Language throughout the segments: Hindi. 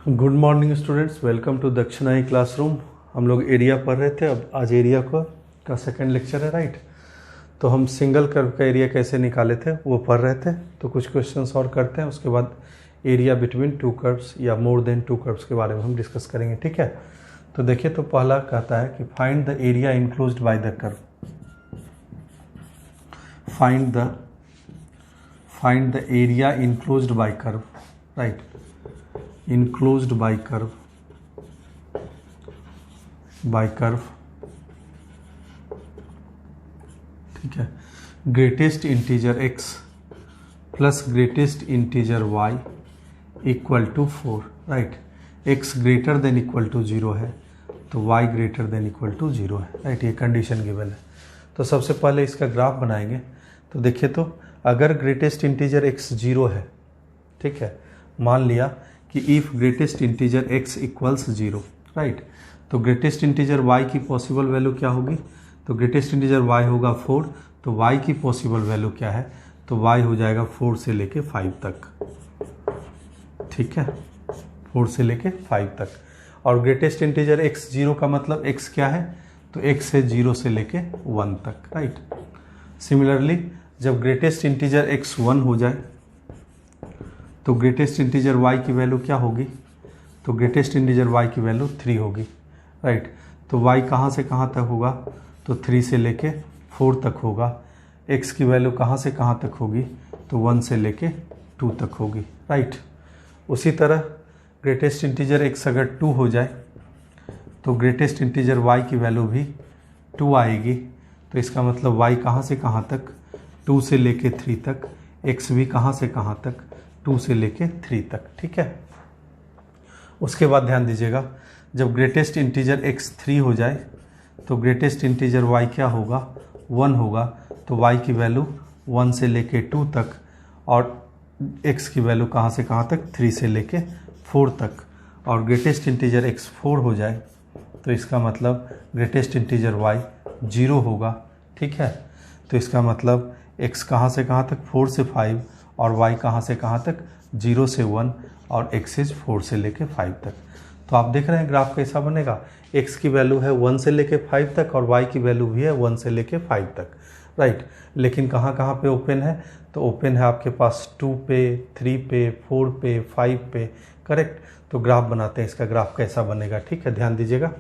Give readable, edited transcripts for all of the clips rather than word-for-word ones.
Good morning students, welcome to Dakshinai classroom. हम लोग एरिया पढ़ रहे थे। अब आज एरिया का सेकंड लेक्चर है, राइट। तो हम सिंगल कर्व का एरिया कैसे निकाले थे वो पढ़ रहे थे। तो कुछ क्वेश्चंस और करते हैं, उसके बाद एरिया बिटवीन टू कर्व्स या मोर देन टू कर्व्स के बारे में हम डिस्कस करेंगे, ठीक है। तो देखिए, तो पहला कहता है कि find the area enclosed by the curve. Find the area enclosed by curve, right. enclosed by curve ठीक है। Greatest integer x plus greatest integer y equal to 4, right. x greater than equal to 0 है तो y greater than equal to 0 है, राइट। ये कंडीशन गिवन है। तो सबसे पहले इसका ग्राफ बनाएंगे। तो देखिए, तो अगर ग्रेटेस्ट इंटीजर x 0 है, ठीक है, मान लिया कि if greatest integer x equals 0, right, तो ग्रेटेस्ट इंटीजर y की पॉसिबल वैल्यू क्या होगी? तो ग्रेटेस्ट इंटीजर y होगा 4, तो y की पॉसिबल वैल्यू क्या है? तो y हो जाएगा 4 से लेके 5 तक, ठीक है, 4 से लेके 5 तक। और ग्रेटेस्ट इंटीजर x 0 का मतलब x क्या है? तो x है 0 से लेके 1 तक, राइट। सिमिलरली जब ग्रेटेस्ट इंटीजर x 1 हो जाए तो ग्रेटेस्ट इंटीजर y की वैल्यू क्या होगी? तो ग्रेटेस्ट इंटीजर y की वैल्यू 3 होगी, राइट। तो y कहाँ से कहाँ तक होगा? तो 3 से लेके 4 तक होगा। x की वैल्यू कहाँ से कहाँ तक होगी? तो 1 से लेके 2 तक होगी, राइट। उसी तरह ग्रेटेस्ट इंटीजर x अगर 2 हो जाए तो ग्रेटेस्ट इंटीजर y की वैल्यू भी 2 आएगी। तो इसका मतलब y कहाँ से कहाँ तक? 2 से लेके 3 तक। x भी कहाँ से कहाँ तक? 2 से लेके 3 तक, ठीक है। उसके बाद ध्यान दीजिएगा, जब ग्रेटेस्ट इंटीजर x 3 हो जाए तो ग्रेटेस्ट इंटीजर y क्या होगा? 1 होगा। तो y की वैल्यू 1 से लेके 2 तक और x की वैल्यू कहाँ से कहाँ तक? 3 से लेके 4 तक। और ग्रेटेस्ट इंटीजर x 4 हो जाए तो इसका मतलब ग्रेटेस्ट इंटीजर y 0 होगा, ठीक है। तो इसका मतलब x कहाँ से कहाँ तक? 4 से 5 और y कहाँ से कहाँ तक? 0 से 1 और x इज 4 से लेके 5 तक। तो आप देख रहे हैं ग्राफ कैसा बनेगा। x की वैल्यू है 1 से लेके 5 तक और y की वैल्यू भी है 1 से लेके 5 तक, राइट। लेकिन कहाँ कहाँ पे ओपन है? तो ओपन है आपके पास 2 पे, 3 पे, 4 पे, 5 पे, करेक्ट। तो ग्राफ बनाते हैं, इसका ग्राफ कैसा बनेगा, ठीक है, ध्यान दीजिएगा।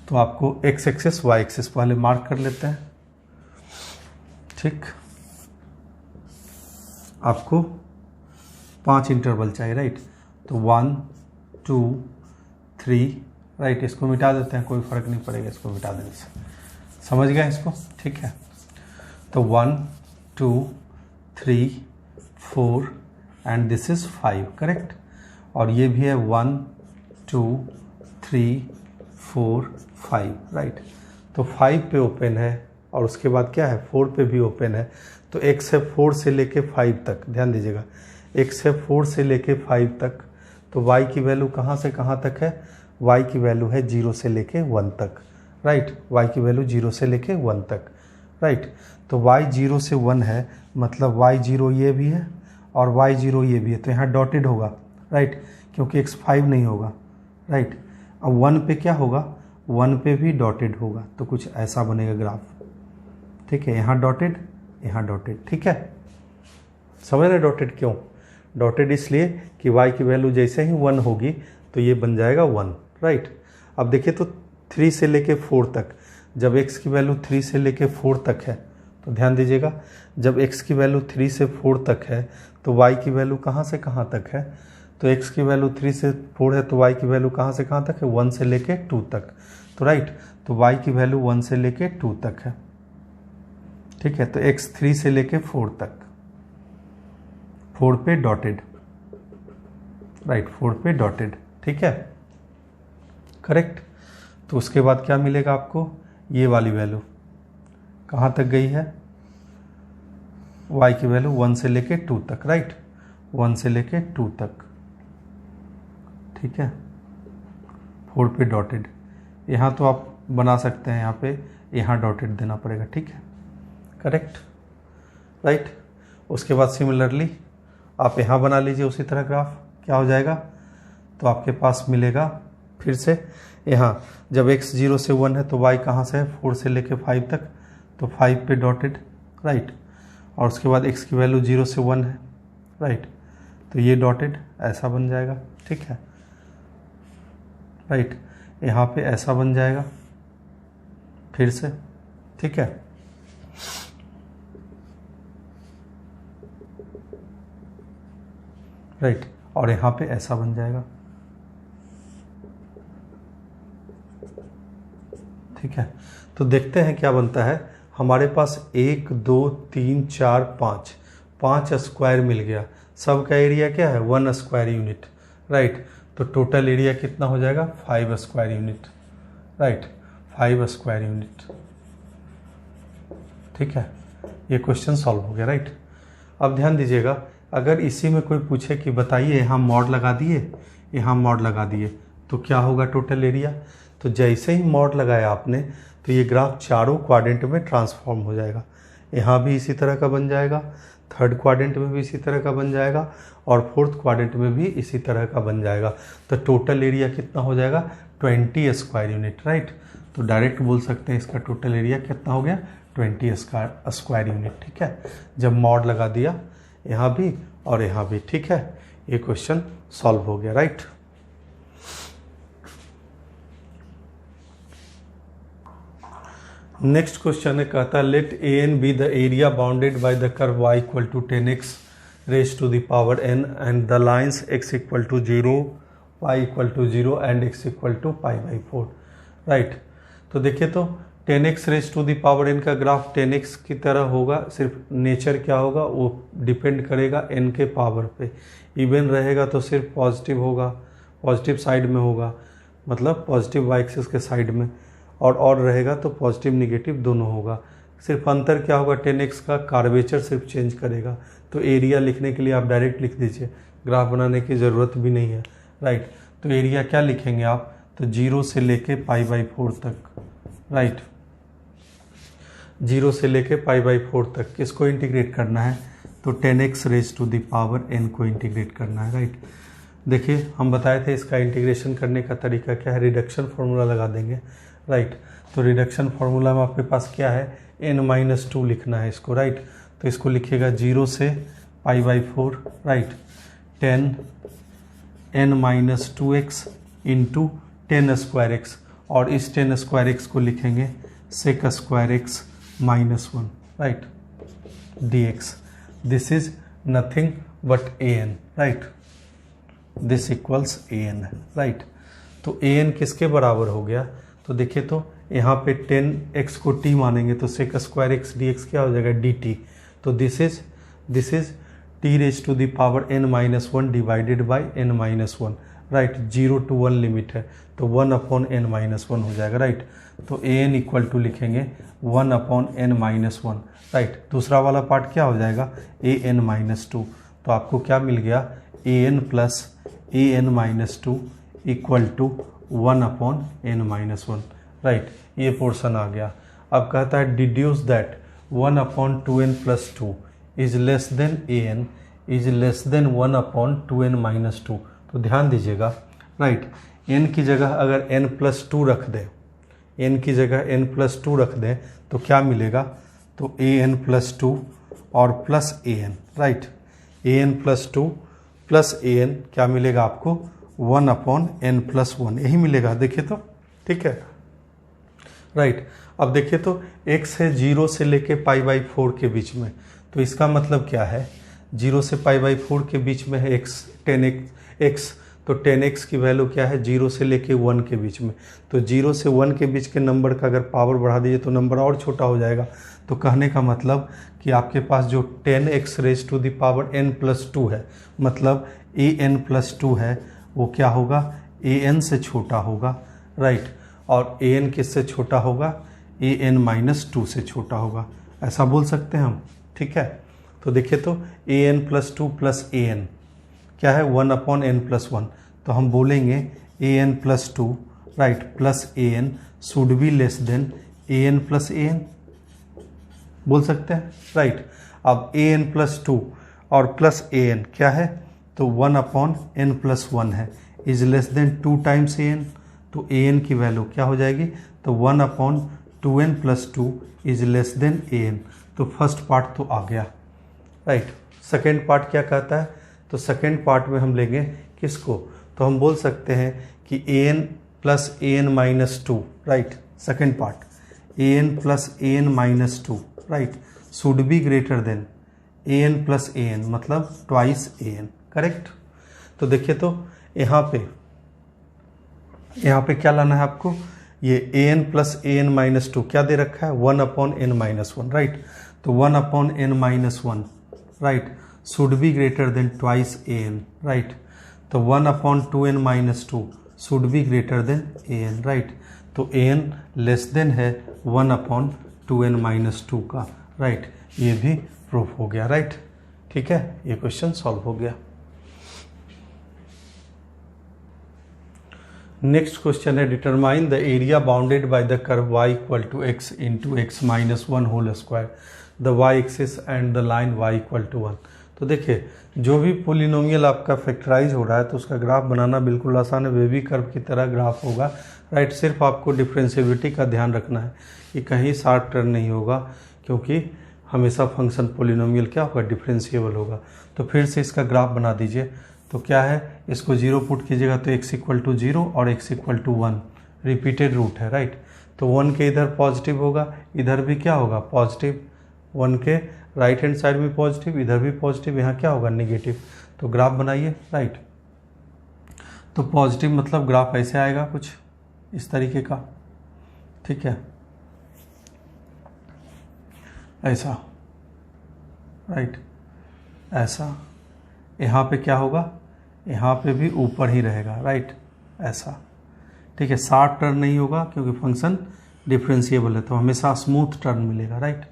तो आपको x एक्सिस y एक्सिस पहले मार्क कर लेते हैं, ठीक। आपको 5 इंटरवल चाहिए, राइट। तो 1 2 3, राइट। इसको मिटा देते हैं, कोई फर्क नहीं पड़ेगा इसको मिटा देने से, समझ गए इसको, ठीक है। तो 1 2 3 4 एंड दिस इज 5, करेक्ट। और ये भी है 1 2 3 4 5, राइट। तो 5 पे ओपन है और उसके बाद क्या है? 4 पे भी ओपन है। तो x है 4 से लेके 5 तक, ध्यान दीजिएगा, x है 4 से लेके 5 तक। तो y की वैल्यू कहाँ से कहाँ तक है? y की वैल्यू है 0 से लेके 1 तक, राइट। y की वैल्यू 0 से लेके 1 तक, राइट। तो y 0 से 1 है, मतलब y 0 ये भी है और y 0 ये भी है। तो यहाँ डॉटेड होगा, राइट, क्योंकि x 5 नहीं होगा, राइट। अब 1 पे क्या होगा? 1 पे भी डॉटेड होगा। तो कुछ ऐसा बनेगा ग्राफ, ठीक है। यहाँ डॉटेड, यहाँ डॉटेड, ठीक है। समझ रहे डॉटेड क्यों? डॉटेड इसलिए कि y की वैल्यू जैसे ही 1 होगी तो ये बन जाएगा 1, राइट। अब देखिए, तो 3 से लेके 4 तक, जब x की वैल्यू 3 से लेके 4 तक है तो ध्यान दीजिएगा, जब x की वैल्यू 3 से 4 तक है तो y की वैल्यू कहाँ से कहाँ तक है? तो x की वैल्यू 3 से 4 है तो y की वैल्यू कहाँ से कहाँ तक है? 1 से लेके 2 तक, तो राइट। तो y की वैल्यू 1 से लेके 2 तक है, ठीक है। तो x 3 से लेके 4 तक, 4 पे डॉटेड, राइट, 4 पे डॉटेड, ठीक है, करेक्ट। तो उसके बाद क्या मिलेगा आपको? ये वाली वैल्यू कहाँ तक गई है? y की वैल्यू 1 से लेके 2 तक, राइट, 1 से लेके 2 तक, ठीक है, 4 पे डॉटेड। यहाँ तो आप बना सकते हैं, यहाँ पे यहाँ डॉटेड देना पड़ेगा, ठीक है, करेक्ट, राइट। उसके बाद सिमिलरली आप यहाँ बना लीजिए उसी तरह ग्राफ, क्या हो जाएगा, तो आपके पास मिलेगा फिर से यहाँ जब x 0 से 1 है तो y कहाँ से है, 4 से लेके 5 तक, तो 5 पे डॉटेड, राइट, और उसके बाद x की वैल्यू 0 से 1 है, राइट, तो ये डॉटेड ऐसा बन जाएगा, ठीक है, राइट, यहाँ पे ऐसा बन जाएगा फिर से, ठीक है, राइट, और यहाँ पे ऐसा बन जाएगा, ठीक है। तो देखते हैं क्या बनता है। हमारे पास 1 2 3 4 5 स्क्वायर मिल गया, सब का एरिया क्या है 1 स्क्वायर यूनिट, राइट, तो टोटल एरिया कितना हो जाएगा 5 square unit, right, 5 square unit, ठीक है। ये क्वेश्चन सॉल्व हो गया, राइट। अब ध्यान दीजिएगा, अगर इसी में कोई पूछे कि बताइए यहाँ मॉड लगा दिए, यहाँ मॉड लगा दिए तो क्या होगा टोटल एरिया, तो जैसे ही मॉड लगाया आपने तो ये ग्राफ चारों क्वाड्रेंट में ट्रांसफॉर्म हो जाएगा, यहाँ भी इसी तरह का बन जाएगा, थर्ड क्वाड्रेंट में भी इसी तरह का बन जाएगा, और फोर्थ क्वाड्रेंट में भी इसी तरह का बन जाएगा। तो टोटल एरिया कितना हो जाएगा 20 स्क्वायर यूनिट, राइट, तो डायरेक्ट बोल सकते हैं इसका टोटल एरिया कितना हो गया 20 स्क्वायर यूनिट, ठीक है, जब मॉड लगा दिया यहाँ भी और यहाँ भी, ठीक है। ये क्वेश्चन सॉल्व हो गया, राइट। नेक्स्ट क्वेश्चन है, कहता है let A n be the area bounded by the curve y equal to 10x raise to the power n and the lines x equal to 0, y equal to 0 and x equal to π/4, right. तो देखिए तो 10x raise to the power n का ग्राफ 10x की तरह होगा, सिर्फ नेचर क्या होगा वो डिपेंड करेगा n के पावर पे, इवन रहेगा तो सिर्फ पॉजिटिव होगा, पॉजिटिव साइड में होगा, मतलब पॉजिटिव वाई एक्सिस के साइड में, और रहेगा तो पॉजिटिव निगेटिव दोनों होगा। सिर्फ अंतर क्या होगा 10x का कार्वेचर सिर्फ चेंज करेगा, तो एरिया लिखने के लिए आप डायरेक्ट लिख दीजिए, ग्राफ बनाने की ज़रूरत भी नहीं है, राइट। तो एरिया क्या लिखेंगे आप, तो 0 से लेके π/4 तक, राइट, 0 से लेके π/4 तक किसको इंटीग्रेट करना है, तो 10x raise to the power n को इंटीग्रेट करना है, राइट। देखिए हम बताए थे इसका इंटीग्रेशन करने का तरीका क्या है, रिडक्शन फार्मूला लगा देंगे, राइट। तो रिडक्शन फार्मूला में आपके पास क्या है n-2 लिखना है इसको, राइट, तो इसको लिखिएगा 0 से π/4, right, 10 n-2x into 10 square x, और इस 10 स्क्वायर एक्स को लिखेंगे sec square x -1, right, dx, this is nothing but an, right, this equals an, right. तो an किसके बराबर हो गया, तो देखिए तो यहाँ पे 10x को t मानेंगे तो sec स्क्वायर एक्स dx क्या हो जाएगा dt, तो this is t raise to the power n-1 divided by n-1, right, 0 to 1 limit है तो 1/n-1 हो जाएगा, राइट। तो an इक्वल टू लिखेंगे 1/n-1, राइट। दूसरा वाला पार्ट क्या हो जाएगा an-2, तो आपको क्या मिल गया an plus an-2 equal to 1/n-1, right, ये पोर्शन आ गया। अब कहता है deduce that 1/2n + 2 is less than an is less than 1/2n-2, तो ध्यान दीजिएगा, राइट, n की जगह अगर n+2 रख दें, n की जगह n+2 रख दें तो क्या मिलेगा, तो an+2 और plus an, right, an+2 plus an क्या मिलेगा आपको 1/n+1, यही मिलेगा, देखिए तो, ठीक है, राइट। अब देखिए तो x है 0 से लेके π/4 के बीच में, तो इसका मतलब क्या है 0 से π/4 के बीच में है x 10x, तो 10x की वैल्यू क्या है 0 से लेके 1 के बीच में, तो 0 से 1 के बीच के नंबर का अगर पावर बढ़ा दीजिए तो नंबर और छोटा हो जाएगा। तो कहने का मतलब कि आपके पास जो 10x raise to the power n+2 है, मतलब an+2 है, वो क्या होगा an से छोटा होगा, राइट, और an किससे छोटा होगा an-2 से छोटा होगा, ऐसा बोल सकते हैं हम, ठीक है। तो देखिए तो an+2 प्लस an क्या है 1/n+1, तो हम बोलेंगे an+2, right, plus an should be less than an+an, बोल सकते हैं, राइट। अब an+2 और प्लस an क्या है, तो 1/n+1 है, is less then 2 times an, तो an की वैल्यू क्या हो जाएगी, तो 1/2n+2 is less than an। तो फर्स्ट पार्ट तो आ गया, राइट। सेकेंड पार्ट क्या कहता है, तो सेकेंड पार्ट में हम लेंगे किसको, तो हम बोल सकते हैं कि an+an-2, right. Second part an+an-2, right, should be greater than an+an, मतलब ट्वाइस an, करेक्ट। तो देखिए, तो यहाँ पे क्या लाना है आपको, ये an+an-2 क्या दे रखा है, 1/n-1, राइट। तो 1/n-1, right, should be greater than twice an, right. तो 1/2n-2 should be greater than an, right. तो an लेस देन है 1/2n-2 का, राइट। ये भी प्रूफ हो गया, राइट। ठीक है, ये क्वेश्चन सॉल्व हो गया। नेक्स्ट क्वेश्चन है, determine the area bounded by the curve y = x × x-1 whole square, the y axis and the line y = 1। तो देखिए, जो भी पोलिनोमियल आपका फैक्टराइज हो रहा है तो उसका ग्राफ बनाना बिल्कुल आसान है, बेबी कर्व की तरह ग्राफ होगा, राइट। सिर्फ आपको डिफरेंशिएबिलिटी का ध्यान रखना है कि कहीं शार्ट टर्न नहीं होगा, क्योंकि हमेशा फंक्शन पोलिनोमियल क्या होगा, डिफरेंशिएबल होगा। तो फिर से इसका ग्राफ बना दीजिए। तो क्या है, इसको 0 पुट कीजिएगा तो x = 0 और x = 1, रिपीटेड रूट है, राइट। तो 1 के इधर पॉजिटिव होगा, इधर भी क्या होगा, पॉजिटिव। 1 के राइट हैंड साइड में पॉजिटिव, इधर भी पॉजिटिव, यहाँ क्या होगा, नेगेटिव। तो ग्राफ बनाइए, राइट। तो पॉजिटिव मतलब ग्राफ ऐसे आएगा कुछ इस तरीके का, ठीक है, ऐसा, राइट, ऐसा। यहाँ पे क्या होगा, यहाँ पे भी ऊपर ही रहेगा, राइट, ऐसा, ठीक है। शार्प टर्न नहीं होगा क्योंकि फंक्शन डिफरेंशिएबल है, तो हमेशा स्मूथ टर्न मिलेगा, राइट।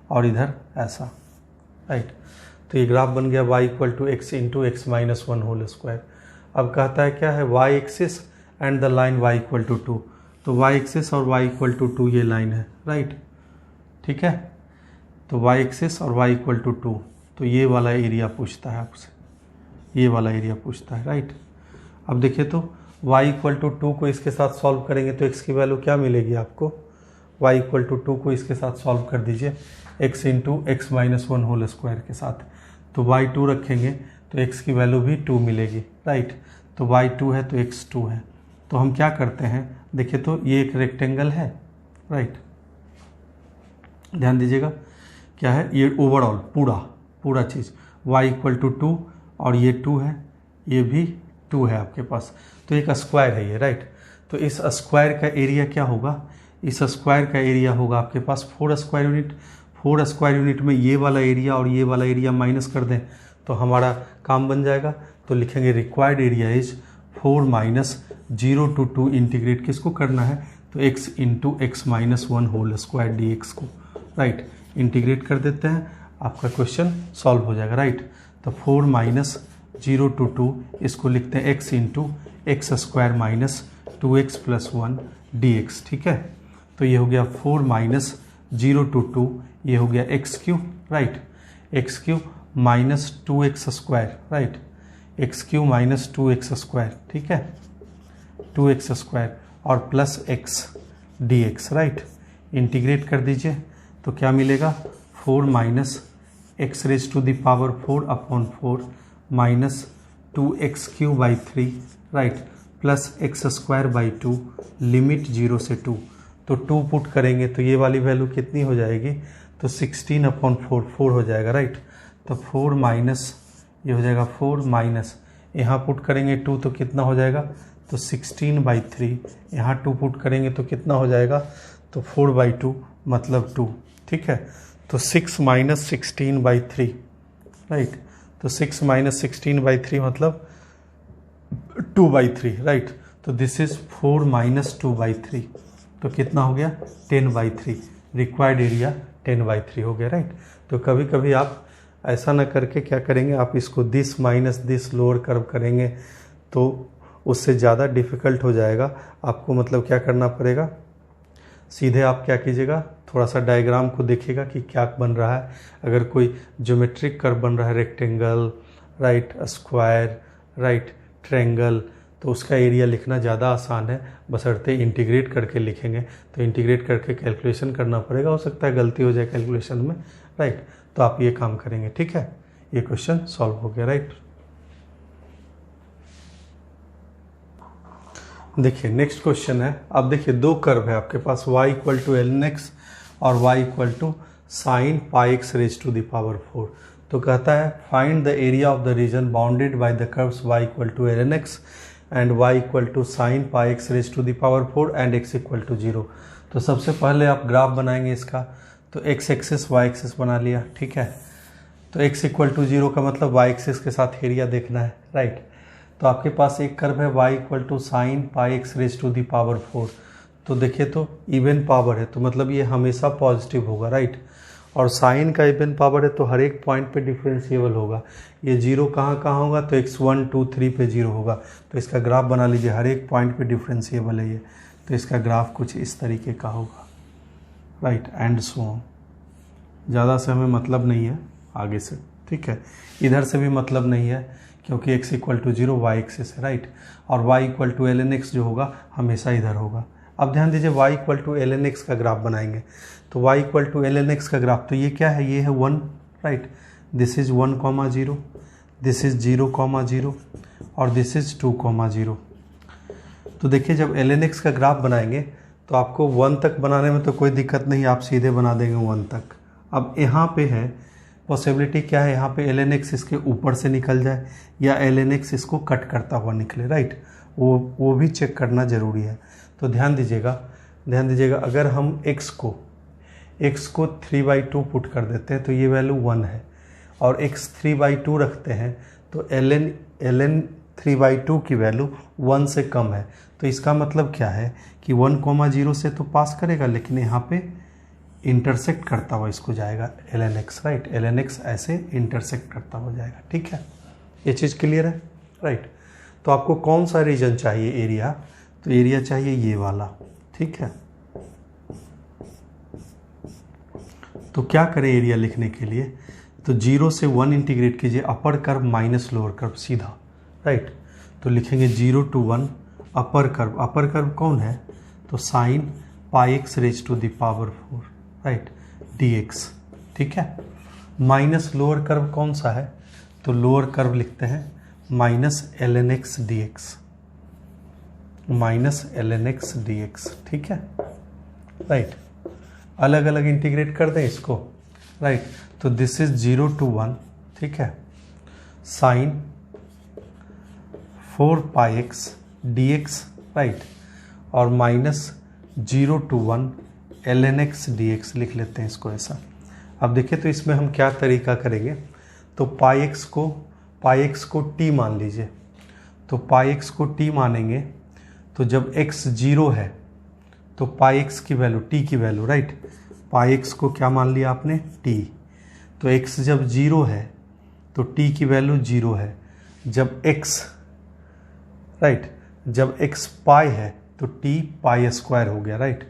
और इधर ऐसा, राइट। तो ये ग्राफ बन गया y = x × x-1 whole square. अब कहता है क्या है, y axis and the line y = 2। तो y एक्सिस और y = 2 ये लाइन है, राइट, ठीक है। तो y एक्सिस और y = 2, तो ये वाला एरिया पूछता है आपसे, ये वाला एरिया पूछता है, राइट। अब देखिए, तो y = 2 को इसके साथ सॉल्व करेंगे तो x की वैल्यू क्या मिलेगी आपको, y = 2 को इसके साथ सॉल्व कर दीजिए, x × x-1 होल स्क्वायर के साथ। तो y 2 रखेंगे तो x की वैल्यू भी 2 मिलेगी, राइट। तो y 2 है तो x 2 है। तो हम क्या करते हैं, देखिए, तो ये एक रेक्टेंगल है, राइट, ध्यान दीजिएगा, क्या है, ये ओवरऑल पूरा चीज़ y = 2 और ये 2 है, ये भी 2 है आपके पास, तो एक स्क्वायर है ये, राइट। तो इस स्क्वायर का एरिया क्या होगा, इस स्क्वायर का एरिया होगा आपके पास 4 स्क्वायर यूनिट। 4 स्क्वायर यूनिट में ये वाला एरिया और ये वाला एरिया माइनस कर दें तो हमारा काम बन जाएगा। तो लिखेंगे required area is 4 - 0 to 2 integrate किसको करना है, तो x × x-1 whole square dx को, राइट, इंटीग्रेट कर देते हैं, आपका क्वेश्चन सॉल्व हो जाएगा, राइट। तो 4 - 0 to 2 इसको लिखते हैं x × x² - 2x + 1 dx, ठीक है। तो ये हो गया 4 - 0 to 2, ये हो गया x3, right, x3 - 2x², right, x3 - 2x², ठीक है, 2x² और plus x dx, right. Integrate कर दीजिए तो क्या मिलेगा, 4 - x⁴ - 2x³ 3, right, plus x² 2 limit 0 से 2। तो 2 पुट करेंगे तो ये वाली वैल्यू कितनी हो जाएगी, तो 16/4 हो जाएगा, राइट। तो 4 माइनस ये हो जाएगा 4 माइनस यहाँ पुट करेंगे 2 तो कितना हो जाएगा, तो 16/3, यहाँ 2 पुट करेंगे तो कितना हो जाएगा, तो 4/2 मतलब 2, ठीक है। तो 6 - 16/3, राइट, तो 6 - 16/3 मतलब 2/3, राइट। तो दिस इज 4 - 2/3, तो कितना हो गया, 10/3, रिक्वायर्ड एरिया 10/3 हो गया, राइट। तो कभी कभी आप ऐसा ना करके क्या करेंगे, आप इसको this minus this lower curve करेंगे तो उससे ज़्यादा डिफ़िकल्ट हो जाएगा आपको, मतलब क्या करना पड़ेगा, सीधे आप क्या कीजिएगा, थोड़ा सा डायग्राम को देखिएगा कि क्या बन रहा है। अगर कोई ज्योमेट्रिक कर्व बन रहा है, rectangle, right, square, right, triangle, तो उसका एरिया लिखना ज़्यादा आसान है, बशर्ते इंटीग्रेट करके लिखेंगे तो इंटीग्रेट करके कैलकुलेशन करना पड़ेगा, हो सकता है गलती हो जाए कैलकुलेशन में, राइट। तो आप ये काम करेंगे, ठीक है। ये क्वेश्चन सॉल्व हो गया, राइट। देखिए नेक्स्ट क्वेश्चन है। अब देखिए दो कर्व है आपके पास, y इक्वल टू ln(x) और y equal to sine pi x raise to the power 4। तो कहता है find the area of the region bounded by the curves y equal to ln(x) and y equal to sine pi x raise to the power 4 and x equal to 0। तो सबसे पहले आप ग्राफ बनाएंगे इसका, तो x एक्सिस y एक्सिस बना लिया, ठीक है। तो x इक्वल टू 0 का मतलब y एक्सिस के साथ एरिया देखना है, राइट। तो आपके पास एक कर्व है y equal to sine pi x raise to the power 4। तो देखिए तो इवन पावर है, तो मतलब ये हमेशा पॉजिटिव होगा, राइट। और साइन का इवन पावर है तो हर एक पॉइंट पे डिफरेंशिएबल होगा। ये 0 कहाँ कहाँ होगा, तो x1 2 3 पे 0 होगा। तो इसका ग्राफ बना लीजिए, हर एक पॉइंट पे डिफरेंशिएबल है ये, तो इसका ग्राफ कुछ इस तरीके का होगा, राइट, एंड सो ऑन। ज़्यादा से हमें मतलब नहीं है आगे से, ठीक है। इधर से भी मतलब नहीं है क्योंकि x equal to 0 y axis है, राइट। और y इक्वल टू ln(x) जो होगा हमेशा इधर होगा। अब ध्यान दीजिए y इक्वल टू ln(x) का ग्राफ बनाएंगे, तो y इक्वल टू ln(x) का ग्राफ, तो ये क्या है, ये है 1, right. This is 1,0, this is 0,0 और दिस इज 2,0। तो देखिए जब ln(x) का ग्राफ बनाएंगे तो आपको 1 तक बनाने में तो कोई दिक्कत नहीं, आप सीधे बना देंगे 1 तक। अब यहाँ पे है पॉसिबिलिटी क्या है, यहाँ पे ln(x) इसके ऊपर से निकल जाए या ln(x) इसको कट करता हुआ निकले, राइट। वो भी चेक करना ज़रूरी है। तो ध्यान दीजिएगा अगर हम x को 3/2 पुट कर देते हैं तो ये वैल्यू 1 है, और x 3/2 रखते हैं तो ln 3/2 की वैल्यू 1 से कम है। तो इसका मतलब क्या है कि 1,0 से तो पास करेगा, लेकिन यहाँ पे इंटरसेक्ट करता हुआ इसको जाएगा ln(x), राइट। ln(x) ऐसे इंटरसेक्ट करता हुआ जाएगा, ठीक है। ये चीज़ क्लियर है, राइट। तो आपको कौन सा रीजन चाहिए एरिया, तो एरिया चाहिए ये वाला, ठीक है। तो क्या करें एरिया लिखने के लिए, तो 0 से 1 इंटीग्रेट कीजिए, upper curve minus lower curve सीधा, राइट। तो लिखेंगे 0 to 1 अपर कर्व कौन है, तो sine pi x raise to the power 4, right, dx, ठीक है। माइनस लोअर कर्व कौन सा है, तो लोअर कर्व लिखते हैं minus ln(x) dx, minus ln(x) dx, ठीक है, राइट। अलग अलग इंटीग्रेट कर दें इसको, राइट। तो दिस इज 0 to 1, ठीक है, साइन 4 पाई एक्स dx, राइट, और माइनस 0 to 1 ln(x) dx लिख लेते हैं इसको ऐसा। अब देखिए तो इसमें हम क्या तरीका करेंगे, तो पाई एक्स को t मान लीजिए, तो पाई एक्स को t मानेंगे तो जब x 0 है तो पाई एक्स की वैल्यू, t की वैल्यू, राइट, पाई एक्स को क्या मान लिया आपने, t। तो x जब 0 है तो t की वैल्यू 0 है। जब x, राइट, जब x पाई है तो t पाई स्क्वायर हो गया, राइट।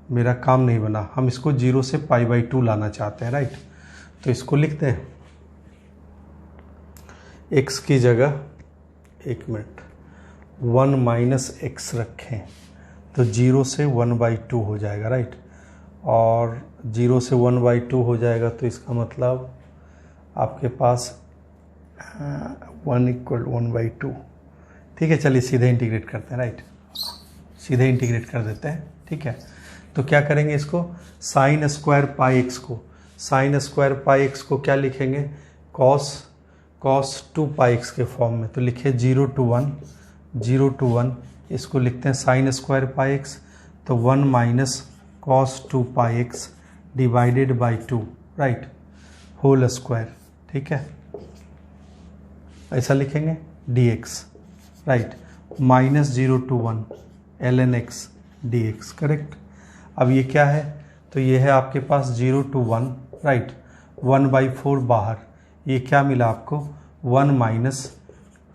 मेरा काम नहीं बना, हम इसको 0 से π/2 लाना चाहते हैं, राइट। तो इसको लिखते हैं x की जगह, एक मिनट, 1 माइनस एक्स रखें तो 0 से 1/2 हो जाएगा, राइट। और 0 से 1/2 हो जाएगा तो इसका मतलब आपके पास 1 इक्वल 1/2, ठीक है। चलिए सीधे इंटीग्रेट करते हैं, राइट, सीधे इंटीग्रेट कर देते हैं, ठीक है। तो क्या करेंगे इसको, साइन स्क्वायर पाई एक्स को क्या लिखेंगे, कॉस 2 पाई एक्स के फॉर्म में। तो लिखिए 0 to 1 इसको लिखते हैं साइन स्क्वायर पाई एक्स, तो 1 minus cos 2 pi x divided by 2, right, whole square, ठीक है, ऐसा लिखेंगे dx, right, minus 0 to 1 ln(x) dx, correct. अब ये क्या है, तो ये है आपके पास 0 to 1, राइट, 1/4 बाहर, ये क्या मिला आपको, 1 minus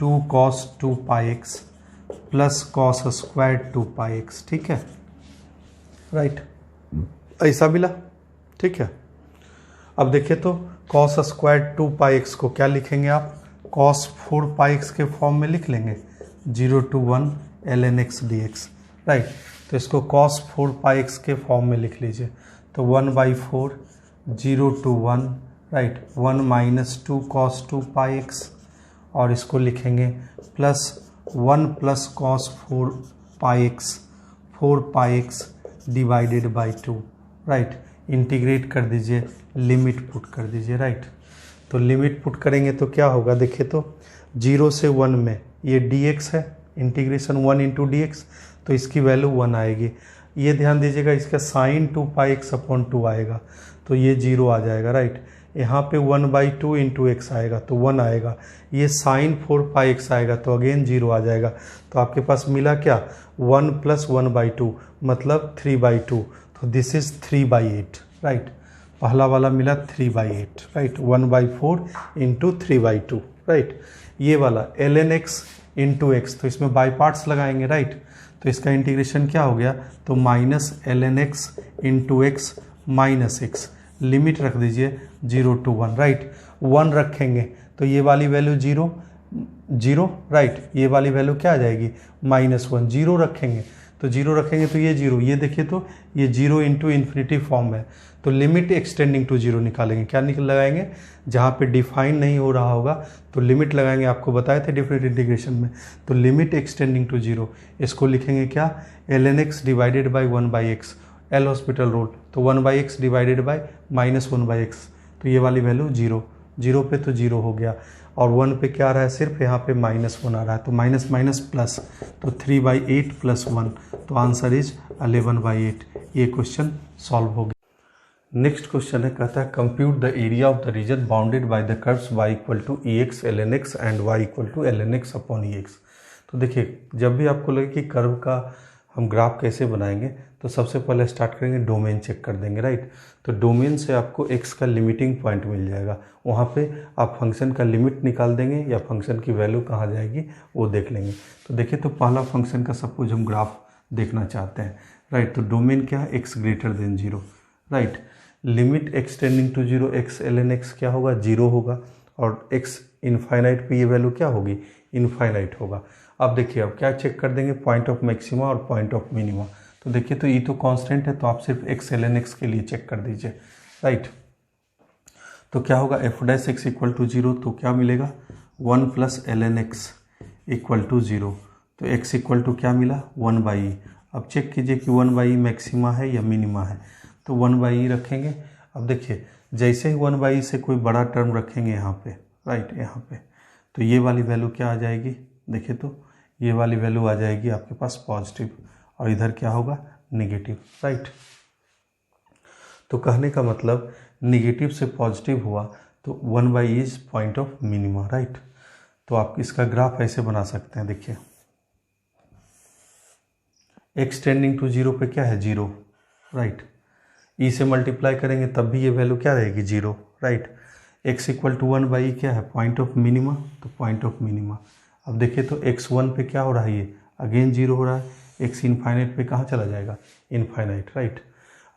2 cos 2 pi x plus cos square 2 pi x, ठीक है, राइट, ऐसा मिला, ठीक है। अब देखिए तो कॉस स्क्वायर 2 पाई एक्स को क्या लिखेंगे आप, cos 4 पाई एक्स के फॉर्म में लिख लेंगे 0 to 1 ln x dx, right. तो इसको cos 4 पाई एक्स के फॉर्म में लिख लीजिए। तो 1/4 0 to 1, right, 1 minus 2 cos 2 pi x, और इसको लिखेंगे plus 1 plus cos 4 pi x, 4 pi x divided by 2, right. Integrate कर दीजिए, लिमिट पुट कर दीजिए, राइट। तो लिमिट पुट करेंगे तो क्या होगा, देखिए तो 0 से 1 में ये dx है, इंटीग्रेशन 1 इंटू डी एक्स, तो इसकी वैल्यू 1 आएगी। ये ध्यान दीजिएगा, इसका साइन 2 पाई एक्स अपॉन 2 आएगा, तो ये 0 आ जाएगा, राइट। यहाँ पे 1/2 इंटू एक्स आएगा तो 1 आएगा। ये साइन 4 पाई एक्स आएगा तो अगेन 0 आ जाएगा। तो आपके पास मिला क्या, 1 प्लस 1/2 मतलब 3/2, तो दिस इज 3/8, राइट। पहला वाला मिला 3/8, राइट, 1/4 इंटू 3/2, राइट। ये वाला ln x इंटू एक्स, तो इसमें बाई पार्ट्स लगाएंगे, राइट। तो इसका इंटीग्रेशन क्या हो गया, तो minus ln x into x minus x, limit रख दीजिए 0 to 1, राइट। 1 रखेंगे तो ये वाली वैल्यू 0, राइट। ये वाली वैल्यू क्या आ जाएगी, -1। 0 रखेंगे तो ये 0, ये देखिए तो ये 0 इंटू इन्फिनिटी फॉर्म है। तो लिमिट एक्सटेंडिंग टू 0 निकालेंगे, क्या लगाएंगे, जहाँ पे डिफाइन नहीं हो रहा होगा तो लिमिट लगाएंगे, आपको बताए थे डिफरेंट इंटीग्रेशन में। तो लिमिट एक्सटेंडिंग टू 0, इसको लिखेंगे क्या, ln x divided by 1/x, L hospital rule, तो 1/x डिवाइडेड बाई -1/x, तो ये वाली वैल्यू 0 पे तो 0 हो गया, और 1 पे क्या आ रहा है, सिर्फ यहाँ पे -1 आ रहा है, तो माइनस माइनस प्लस, तो 3/8 प्लस 1, तो आंसर इज 11/8। ये क्वेश्चन सॉल्व हो गया। नेक्स्ट क्वेश्चन है, कहता है compute the area of the region bounded by the curves y equal to EX ln x and y equal to ln x upon EX। तो देखिए, जब भी आपको लगे कि कर्व का हम ग्राफ कैसे बनाएंगे, तो सबसे पहले स्टार्ट करेंगे, डोमेन चेक कर देंगे, राइट। तो डोमेन से आपको x का लिमिटिंग पॉइंट मिल जाएगा, वहाँ पे आप फंक्शन का लिमिट निकाल देंगे या फंक्शन की वैल्यू कहाँ जाएगी वो देख लेंगे। तो देखिए, तो पहला फंक्शन का सपोज हम ग्राफ देखना चाहते हैं, राइट। तो डोमेन क्या है, x greater than 0, right. Limit extending to 0 x ln x क्या होगा, 0 होगा, और x इनफाइनाइट पे ये वैल्यू क्या होगी, इनफाइनाइट होगा। अब देखिए, अब क्या चेक कर देंगे, पॉइंट ऑफ मैक्सिमा और पॉइंट ऑफ मिनिमा। तो देखिए, तो ये तो कांस्टेंट है, तो आप सिर्फ x ln x के लिए चेक कर दीजिए, राइट। तो क्या होगा, f' इक्वल टू 0, तो क्या मिलेगा, 1 plus ln x equal to 0, तो x इक्वल टू क्या मिला, 1/e। अब चेक कीजिए कि 1/e मैक्सिमा है या मिनिमा है, तो 1/e रखेंगे। अब देखिए, जैसे ही 1/e से कोई बड़ा टर्म रखेंगे यहाँ पे, राइट, यहाँ पे, तो ये वाली वैल्यू क्या आ जाएगी, देखिए तो ये वाली वैल्यू आ जाएगी आपके पास पॉजिटिव, और इधर क्या होगा, निगेटिव, राइट। तो कहने का मतलब निगेटिव से पॉजिटिव हुआ तो 1/e is point of minima, right. तो आप इसका ग्राफ ऐसे बना सकते हैं, देखिए, x टेंडिंग टू 0 पे क्या है, 0, राइट। e से मल्टीप्लाई करेंगे तब भी ये वैल्यू क्या रहेगी, 0, right. x equal to 1/e क्या है, पॉइंट ऑफ मिनिमा, तो पॉइंट ऑफ मिनिमा। अब देखिए, तो x1 पे क्या हो रहा है, ये अगेन 0 हो रहा है, x इनफाइनाइट पे कहाँ चला जाएगा, इनफाइनाइट, राइट।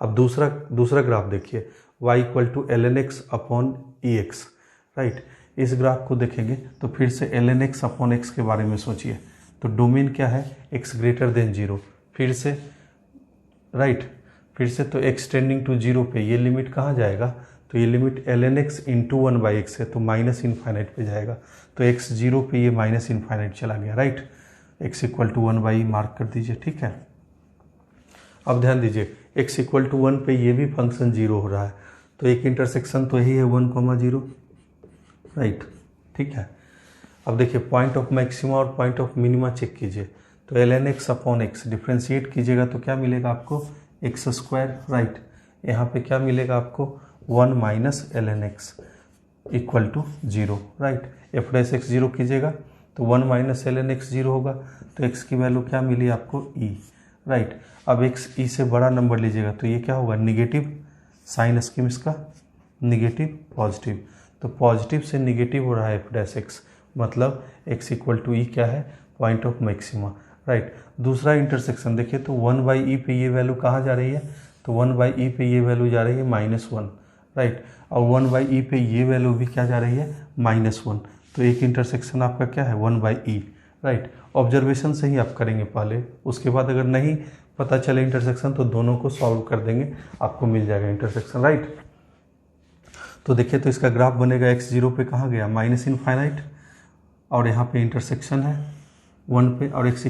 अब दूसरा ग्राफ देखिए, y equal to ln x upon EX, right. इस ग्राफ को देखेंगे तो फिर से ln x अपॉन x के बारे में सोचिए। तो डोमेन क्या है, x ग्रेटर देन 0, फिर से, राइट, फिर से तो x टेंडिंग टू 0 पे ये लिमिट कहाँ जाएगा, तो ये limit ln x into 1/x है, तो माइनस इनफाइनाइट पे जाएगा, तो x 0 पे ये माइनस इनफाइनाइट चला गया, right. x equal to 1/e mark कर दीजिए, ठीक है। अब ध्यान दीजिए, x इक्वल टू 1 पे ये भी फंक्शन 0 हो रहा है, तो एक इंटरसेक्शन तो यही है 1,0, राइट, ठीक है। अब देखिए, पॉइंट ऑफ मैक्सिमा और पॉइंट ऑफ मिनिमा चेक कीजिए, तो ln x upon x differentiate कीजिएगा तो क्या मिलेगा आपको, x², राइट। यहाँ पे क्या मिलेगा आपको, 1 minus ln x equal to 0, right. f' 0 कीजिएगा तो 1 माइनस ln x 0 होगा, तो x की वैल्यू क्या मिली आपको, e, राइट। अब x e से बड़ा नंबर लीजिएगा तो ये क्या होगा, निगेटिव, साइन स्कीम इसका निगेटिव पॉजिटिव, तो पॉजिटिव से निगेटिव हो रहा है f', मतलब x इक्वल टू e क्या है, पॉइंट ऑफ मैक्सिमा, राइट। दूसरा इंटरसेक्शन देखिए, तो 1/e पे ये वैल्यू कहाँ जा रही है, तो 1/e पे ये वैल्यू जा रही है -1, राइट। और 1/e पे ये वैल्यू भी क्या जा रही है, -1, तो एक इंटरसेक्शन आपका क्या है 1/e, राइट। ऑब्जर्वेशन से ही आप करेंगे पहले, उसके बाद अगर नहीं पता चले इंटरसेक्शन तो दोनों को सॉल्व कर देंगे, आपको मिल जाएगा इंटरसेक्शन, राइट। तो देखिए तो इसका ग्राफ बनेगा x0 पे कहाँ गया -∞, और यहाँ पे इंटरसेक्शन है 1 पे, और x = e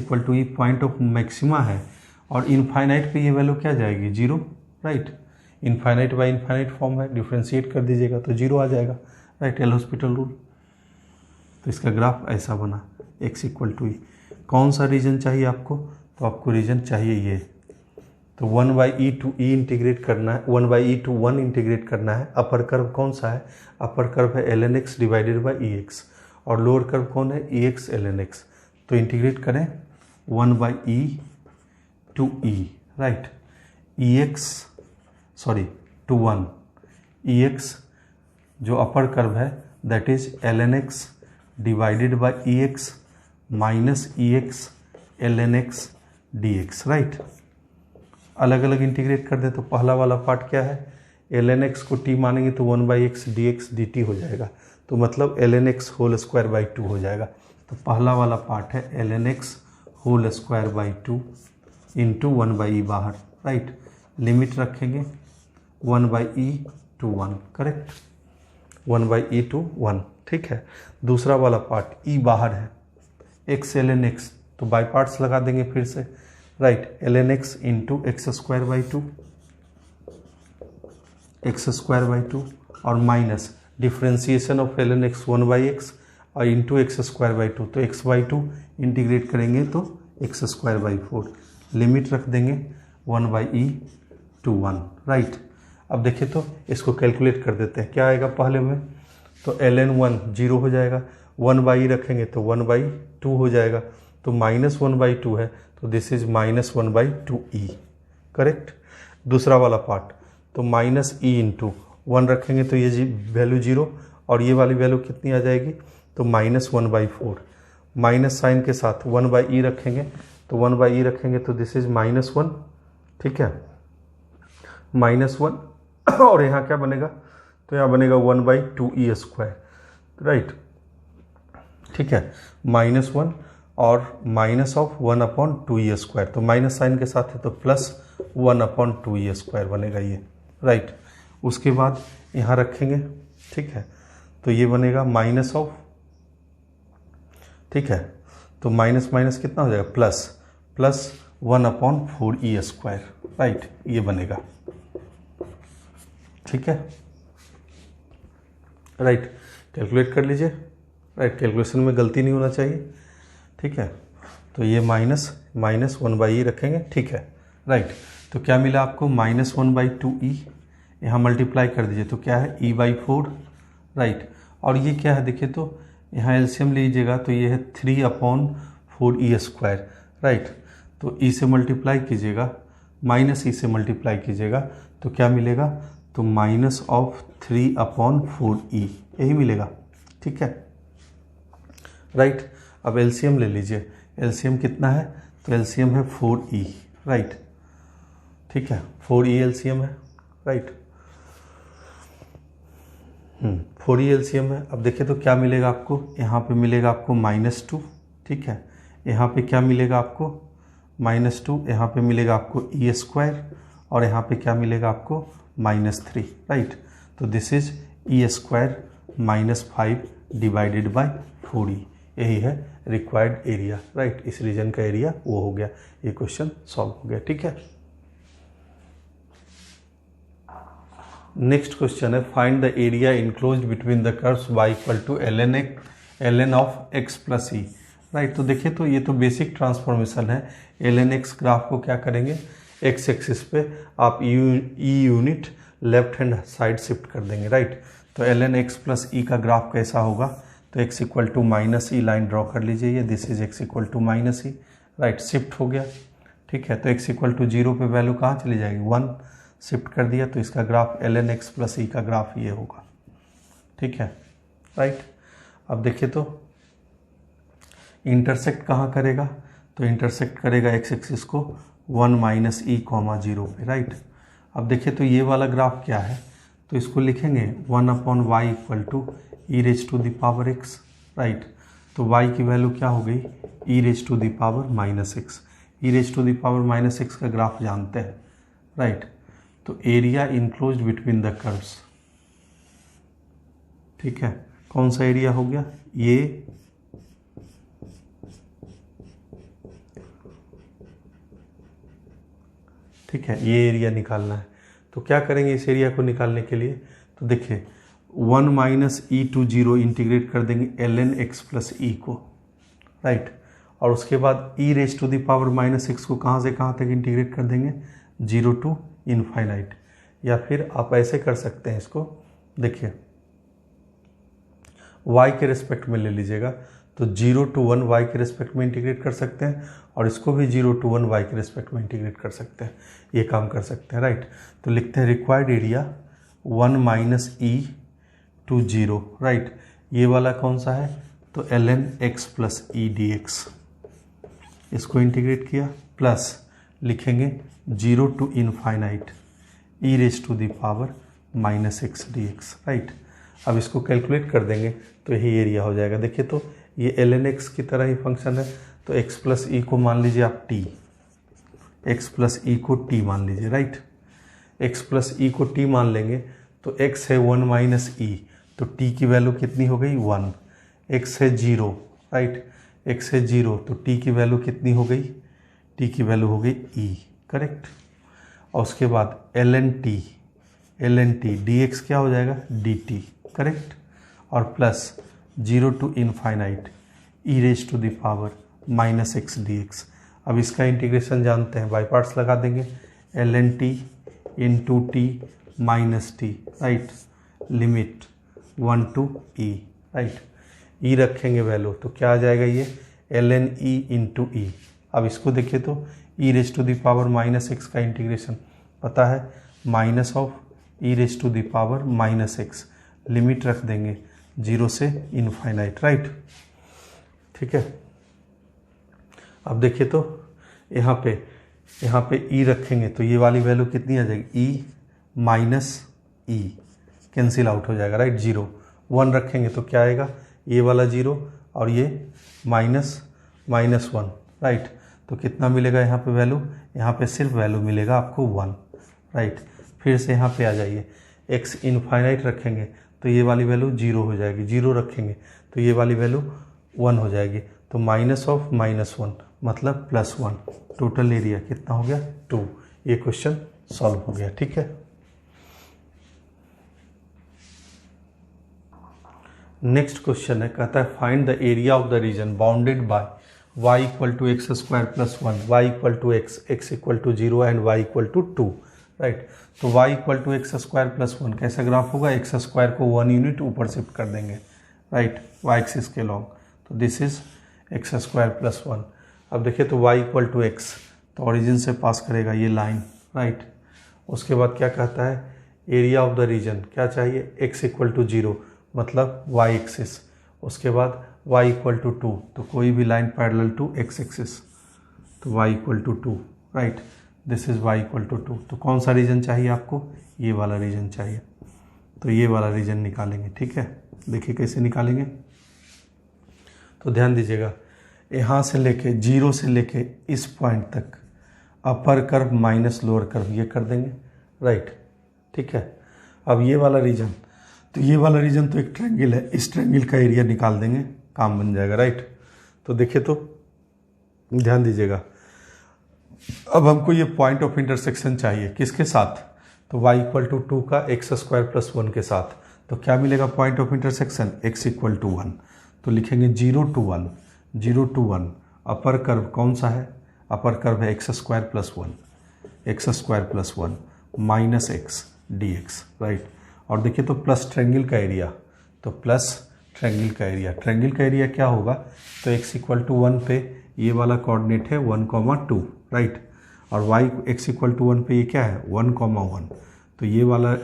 point of maxima है, और इनफाइनाइट पे ये वैल्यू क्या जाएगी 0, right. Infinite by infinite form है, डिफ्रेंशिएट कर दीजिएगा तो 0 आ जाएगा, राइट। L hospital rule. तो इसका ग्राफ ऐसा बना x = e। कौन सा रीजन चाहिए आपको, तो आपको रीजन चाहिए ये, तो 1/e to e इंटीग्रेट करना है, 1/e to 1 इंटीग्रेट करना है। अपर कर्व कौन सा है, अपर कर्व है ln x divided by ex, और लोअर कर्व कौन है ex ln x। तो इंटीग्रेट करें 1/e to e, right, to 1, ex जो अपर कर्व है that is ln x divided by ex minus ex ln x dx, right. अलग अलग इंटीग्रेट कर दें तो पहला वाला पार्ट क्या है, ln x को t मानेंगे तो 1/x dx dt हो जाएगा, तो मतलब ln x whole square by 2 हो जाएगा। तो पहला वाला पार्ट है ln x whole square by 2 into 1/e बाहर, राइट। लिमिट रखेंगे 1/e to 1, correct, 1/e to 1, ठीक है। दूसरा वाला पार्ट e बाहर है, x ln x, तो बाई पार्ट्स लगा देंगे फिर से, right. ln x into x² by 2 और minus differentiation of ln x 1/x और इंटू x² बाई 2, तो x/2 इंटीग्रेट करेंगे तो x² बाई 4, लिमिट रख देंगे 1/e to 1, राइट। अब देखिए तो इसको कैलकुलेट कर देते हैं, क्या आएगा पहले में, तो ln 1 0 हो जाएगा, 1/e रखेंगे तो 1/2 हो जाएगा, तो -1/2 है, तो दिस इज -1/2e, करेक्ट। दूसरा वाला पार्ट तो -e इंटू 1 रखेंगे तो ये वैल्यू 0, और ये वाली वैल्यू कितनी आ जाएगी, तो -1/4, माइनस साइन के साथ 1/e रखेंगे, तो 1/e रखेंगे तो दिस इज -1, ठीक है, -1 और यहाँ क्या बनेगा, तो यहाँ बनेगा 1/2e², राइट, ठीक है, -1 और माइनस ऑफ 1/2e², तो माइनस साइन के साथ है तो प्लस 1/2e² बनेगा ये, राइट। उसके बाद यहाँ रखेंगे, ठीक है, तो ये बनेगा माइनस ऑफ, ठीक है, तो माइनस माइनस कितना हो जाएगा प्लस 1/4e², राइट, ये बनेगा, ठीक है, राइट। कैलकुलेट कर लीजिए, राइट, कैलकुलेशन में गलती नहीं होना चाहिए, ठीक है। तो ये माइनस 1/e रखेंगे, ठीक है, राइट। तो क्या मिला आपको -1/2e, यहाँ मल्टीप्लाई कर दीजिए तो क्या है e/4, राइट। और ये क्या है देखिए तो यहाँ एलसीएम लीजिएगा तो ये है 3/4e², राइट। तो e से मल्टीप्लाई कीजिएगा, -e से मल्टीप्लाई कीजिएगा तो क्या मिलेगा, तो -3/4e यही मिलेगा, ठीक है, राइट। अब एलसीएम ले लीजिए, एलसीएम कितना है, तो एलसीएम है 4e, राइट, ठीक है, 4e एलसीएम है, राइट, 4e एलसीएम है। अब देखिए तो क्या मिलेगा आपको, यहाँ पे मिलेगा आपको -2, ठीक है, यहाँ पे क्या मिलेगा आपको -2, यहाँ पे मिलेगा आपको e², और यहाँ पे क्या मिलेगा आपको -3, राइट। तो this is e² -5 divided by 4e, यही है रिक्वायर्ड एरिया, राइट। इस रीजन का एरिया वो हो गया, ये क्वेश्चन सॉल्व हो गया, ठीक है। नेक्स्ट क्वेश्चन है find the area enclosed between the curves y = ln of x + e, right. तो देखिए तो ये तो बेसिक ट्रांसफॉर्मेशन है, ln x ग्राफ को क्या करेंगे, x एक्सिस पे आप e unit left hand side shift कर देंगे, राइट। तो ln x + e का ग्राफ कैसा होगा, तो x = -e लाइन ड्रॉ कर लीजिए, ये this is x = -e, right, shift हो गया, ठीक है। तो x = 0 पे वैल्यू कहाँ चली जाएगी 1, शिफ्ट कर दिया, तो इसका ग्राफ ln x + e का ग्राफ ये होगा, ठीक है, राइट। अब देखिए तो इंटरसेक्ट कहाँ करेगा, तो इंटरसेक्ट करेगा x एक्सिस को 1 - e, 0 पे, राइट। अब देखिए तो ये वाला ग्राफ क्या है, तो इसको लिखेंगे 1/y = e⁻⁴x, राइट। तो y की वैल्यू क्या हो गई, e raise to the power -x। e raise to the power -x का ग्राफ जानते हैं, राइट। तो area enclosed between the curves, ठीक है, कौन सा एरिया हो गया, ये ठीक है, ये एरिया निकालना है। तो क्या करेंगे इस एरिया को निकालने के लिए, तो देखिए 1 माइनस ई टू 0 इंटीग्रेट कर देंगे ln x प्लस ई को, राइट। और उसके बाद e raise to the power -x को कहाँ से कहाँ तक इंटीग्रेट कर देंगे, 0 टू इनफाइनाइट। या फिर आप ऐसे कर सकते हैं इसको, देखिए y के रिस्पेक्ट में ले लीजिएगा, तो 0 टू 1 y के रिस्पेक्ट में इंटीग्रेट कर सकते हैं, और इसको भी 0 टू 1 y के रिस्पेक्ट में इंटीग्रेट कर सकते हैं, ये काम कर सकते हैं, राइट। तो लिखते हैं required area 1 minus e to 0, right. ये वाला कौन सा है, तो ln x plus e d x, इसको इंटीग्रेट किया, प्लस लिखेंगे 0 to infinite e raise to the power -x dx, right. अब इसको कैलकुलेट कर देंगे तो यही एरिया हो जाएगा। देखिए तो ये ln x की तरह ही फंक्शन है, तो x प्लस ई को मान लीजिए आप t, x प्लस ई को t मान लीजिए, राइट। x प्लस ई को t मान लेंगे तो x है 1 माइनस ई, तो t की वैल्यू कितनी हो गई 1, x है 0, राइट, x है 0, तो t की वैल्यू कितनी हो गई, t की वैल्यू हो गई e, करेक्ट। और उसके बाद ln t dx क्या हो जाएगा dt, करेक्ट। और plus 0 to infinite e raise to the power -x dx। अब इसका इंटीग्रेशन जानते हैं, बाई पार्ट्स लगा देंगे, ln t into t minus t, right, limit 1 to e, right. e रखेंगे वैल्यू तो क्या आ जाएगा ये ln e इंटू ई। अब इसको देखिए तो e raise to the power -x का इंटीग्रेशन पता है, minus of e raise to the power -x, limit रख देंगे 0 से इनफाइनाइट, राइट, ठीक है। अब देखिए तो यहाँ पे e रखेंगे तो ये वाली वैल्यू कितनी आ जाएगी, e माइनस ई, कैंसिल आउट हो जाएगा, राइट। 0 1 रखेंगे तो क्या आएगा, ये वाला 0 और ये -1, राइट। तो कितना मिलेगा यहाँ पे वैल्यू, यहाँ पे सिर्फ वैल्यू मिलेगा आपको 1, राइट। फिर से यहाँ पे आ जाइए, x इनफाइनाइट रखेंगे तो ये वाली वैल्यू 0 हो जाएगी, 0 रखेंगे तो ये वाली वैल्यू 1 हो जाएगी, तो माइनस ऑफ -1 मतलब +1, टोटल एरिया कितना हो गया 2। ये क्वेश्चन सॉल्व हो गया, ठीक है। नेक्स्ट क्वेश्चन है, कहता है find the area of the region bounded by y equal to x square plus 1, y equal to x equal to 0 and y equal to 2, right. तो y equal to x square plus 1 कैसा ग्राफ होगा, एक्स स्क्वायर को 1 यूनिट ऊपर शिफ्ट कर देंगे, राइट, y एक्सिस के लॉन्ग, तो this is x square plus 1। अब देखिए तो y इक्वल टू एक्स, तो ओरिजिन से पास करेगा ये लाइन, राइट। उसके बाद क्या कहता है, एरिया ऑफ द रीजन क्या चाहिए, x इक्वल टू 0 मतलब y एक्सिस, उसके बाद y इक्वल टू 2, तो कोई भी line parallel to x axis, तो y equal to 2, right, this is y equal to 2। तो कौन सा रीजन चाहिए आपको, ये वाला रीजन चाहिए, तो ये वाला रीजन निकालेंगे, ठीक है। देखिए कैसे निकालेंगे, तो ध्यान दीजिएगा, यहाँ से लेके 0 से लेके इस पॉइंट तक upper curve minus lower curve ये कर देंगे, राइट, ठीक है। अब ये वाला रीजन, तो ये वाला रीजन तो एक ट्रायंगल है, इस ट्रायंगल का एरिया निकाल देंगे, काम बन जाएगा, राइट। तो देखिए तो ध्यान दीजिएगा, अब हमको ये पॉइंट ऑफ इंटरसेक्शन चाहिए किसके साथ, तो y इक्वल टू 2 का एक्स स्क्वायर प्लस 1 के साथ, तो क्या मिलेगा point of intersection x equal to 1, तो लिखेंगे 0 टू 1, अपर कर्व कौन सा है, अपर कर्व है x square plus 1 minus x dx, right. और देखिए तो प्लस ट्रायंगल का एरिया, तो प्लस ट्रायंगल का एरिया क्या होगा, तो x इक्वल टू 1 पे ये वाला कोऑर्डिनेट है 1,2, राइट, और y x इक्वल टू 1 पे ये क्या है 1,1, तो ये वाला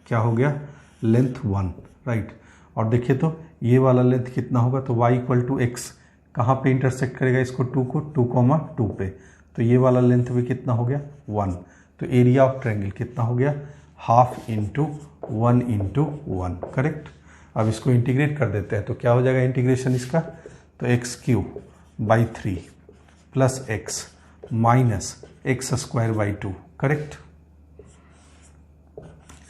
क्या हो गया लेंथ 1, राइट। और देखिए तो ये वाला लेंथ कितना होगा, तो y इक्वल टू एक्स कहाँ पे इंटरसेक्ट करेगा इसको 2 को 2,2 पे, तो ये वाला लेंथ भी कितना हो गया 1, तो एरिया ऑफ ट्रायंगल कितना हो गया हाफ इंटू 1 इंटू 1, करेक्ट। अब इसको इंटीग्रेट कर देते हैं तो क्या हो जाएगा इंटीग्रेशन इसका, तो x cube by 3 plus x minus x square by 2, correct.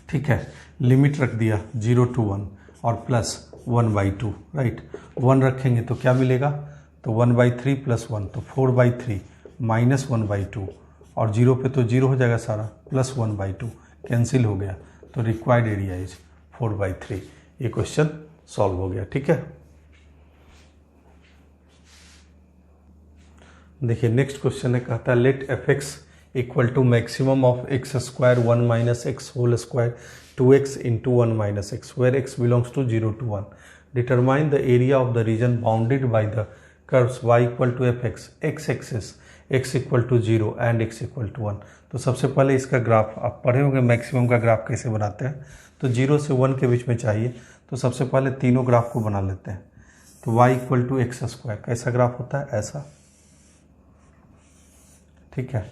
ठीक है, लिमिट रख दिया 0 to 1 और प्लस 1/2, राइट। 1 रखेंगे तो क्या मिलेगा, तो 1/3 प्लस 1 तो 4/3 माइनस 1/2 और 0 पे तो 0 हो जाएगा सारा, प्लस 1/2 कैंसिल हो गया, तो रिक्वायर्ड एरिया इज 4/3। ये क्वेश्चन सॉल्व हो गया। ठीक है, देखिए नेक्स्ट क्वेश्चन है, कहता है let f x equal to maximum of x square 1 minus x whole square 2x into 1 minus x where x belongs to 0 to 1। Determine the area of the region bounded by the curves y equal to f x, x axis x equal to 0 and x equal to 1। तो सबसे पहले इसका ग्राफ आप पढ़े होंगे, मैक्सिमम का ग्राफ कैसे बनाते हैं, तो 0 से 1 के बीच में चाहिए, तो सबसे पहले तीनों ग्राफ को बना लेते हैं। तो y equal to x square कैसा ग्राफ होता है, ऐसा, ठीक है।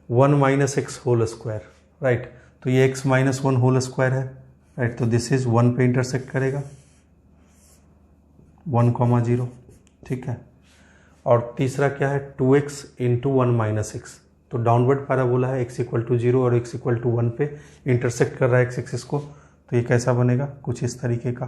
1 minus x whole square, right, तो ये x माइनस 1 होल स्क्वायर है, राइट, तो दिस इज 1 पे इंटरसेक्ट करेगा 1,0, ठीक है। और तीसरा क्या है 2x इंटू 1 माइनस एक्स, तो डाउनवर्ड पैराबोला है, x इक्वल टू 0 और x इक्वल टू 1 पे इंटरसेक्ट कर रहा है x एक्सिस को, तो ये कैसा बनेगा, कुछ इस तरीके का।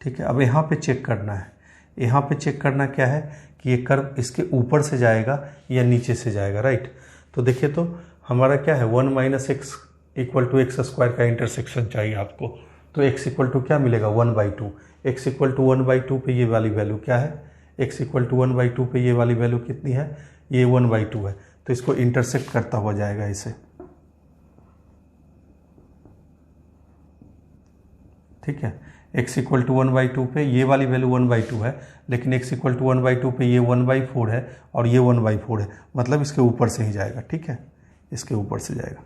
ठीक है, अब यहाँ पे चेक करना है, यहाँ पे चेक करना क्या है कि ये कर्व इसके ऊपर से जाएगा या नीचे से जाएगा, राइट। तो देखिए तो हमारा क्या है 1 minus x equal to x square का इंटरसेक्शन चाहिए आपको, तो x इक्वल टू क्या मिलेगा 1/2, x इक्वल टू 1/2 पे ये वाली वैल्यू क्या है, x इक्वल टू 1/2 पे ये वाली वैल्यू कितनी है, ये 1/2 है, तो इसको इंटरसेक्ट करता हुआ जाएगा इसे। ठीक है, x इक्वल टू 1/2 पे ये वाली वैल्यू 1/2 है, लेकिन x इक्वल टू 1/2 पे ये 1/4 है और ये 1/4 है, मतलब इसके ऊपर से ही जाएगा। ठीक है, इसके ऊपर से जाएगा,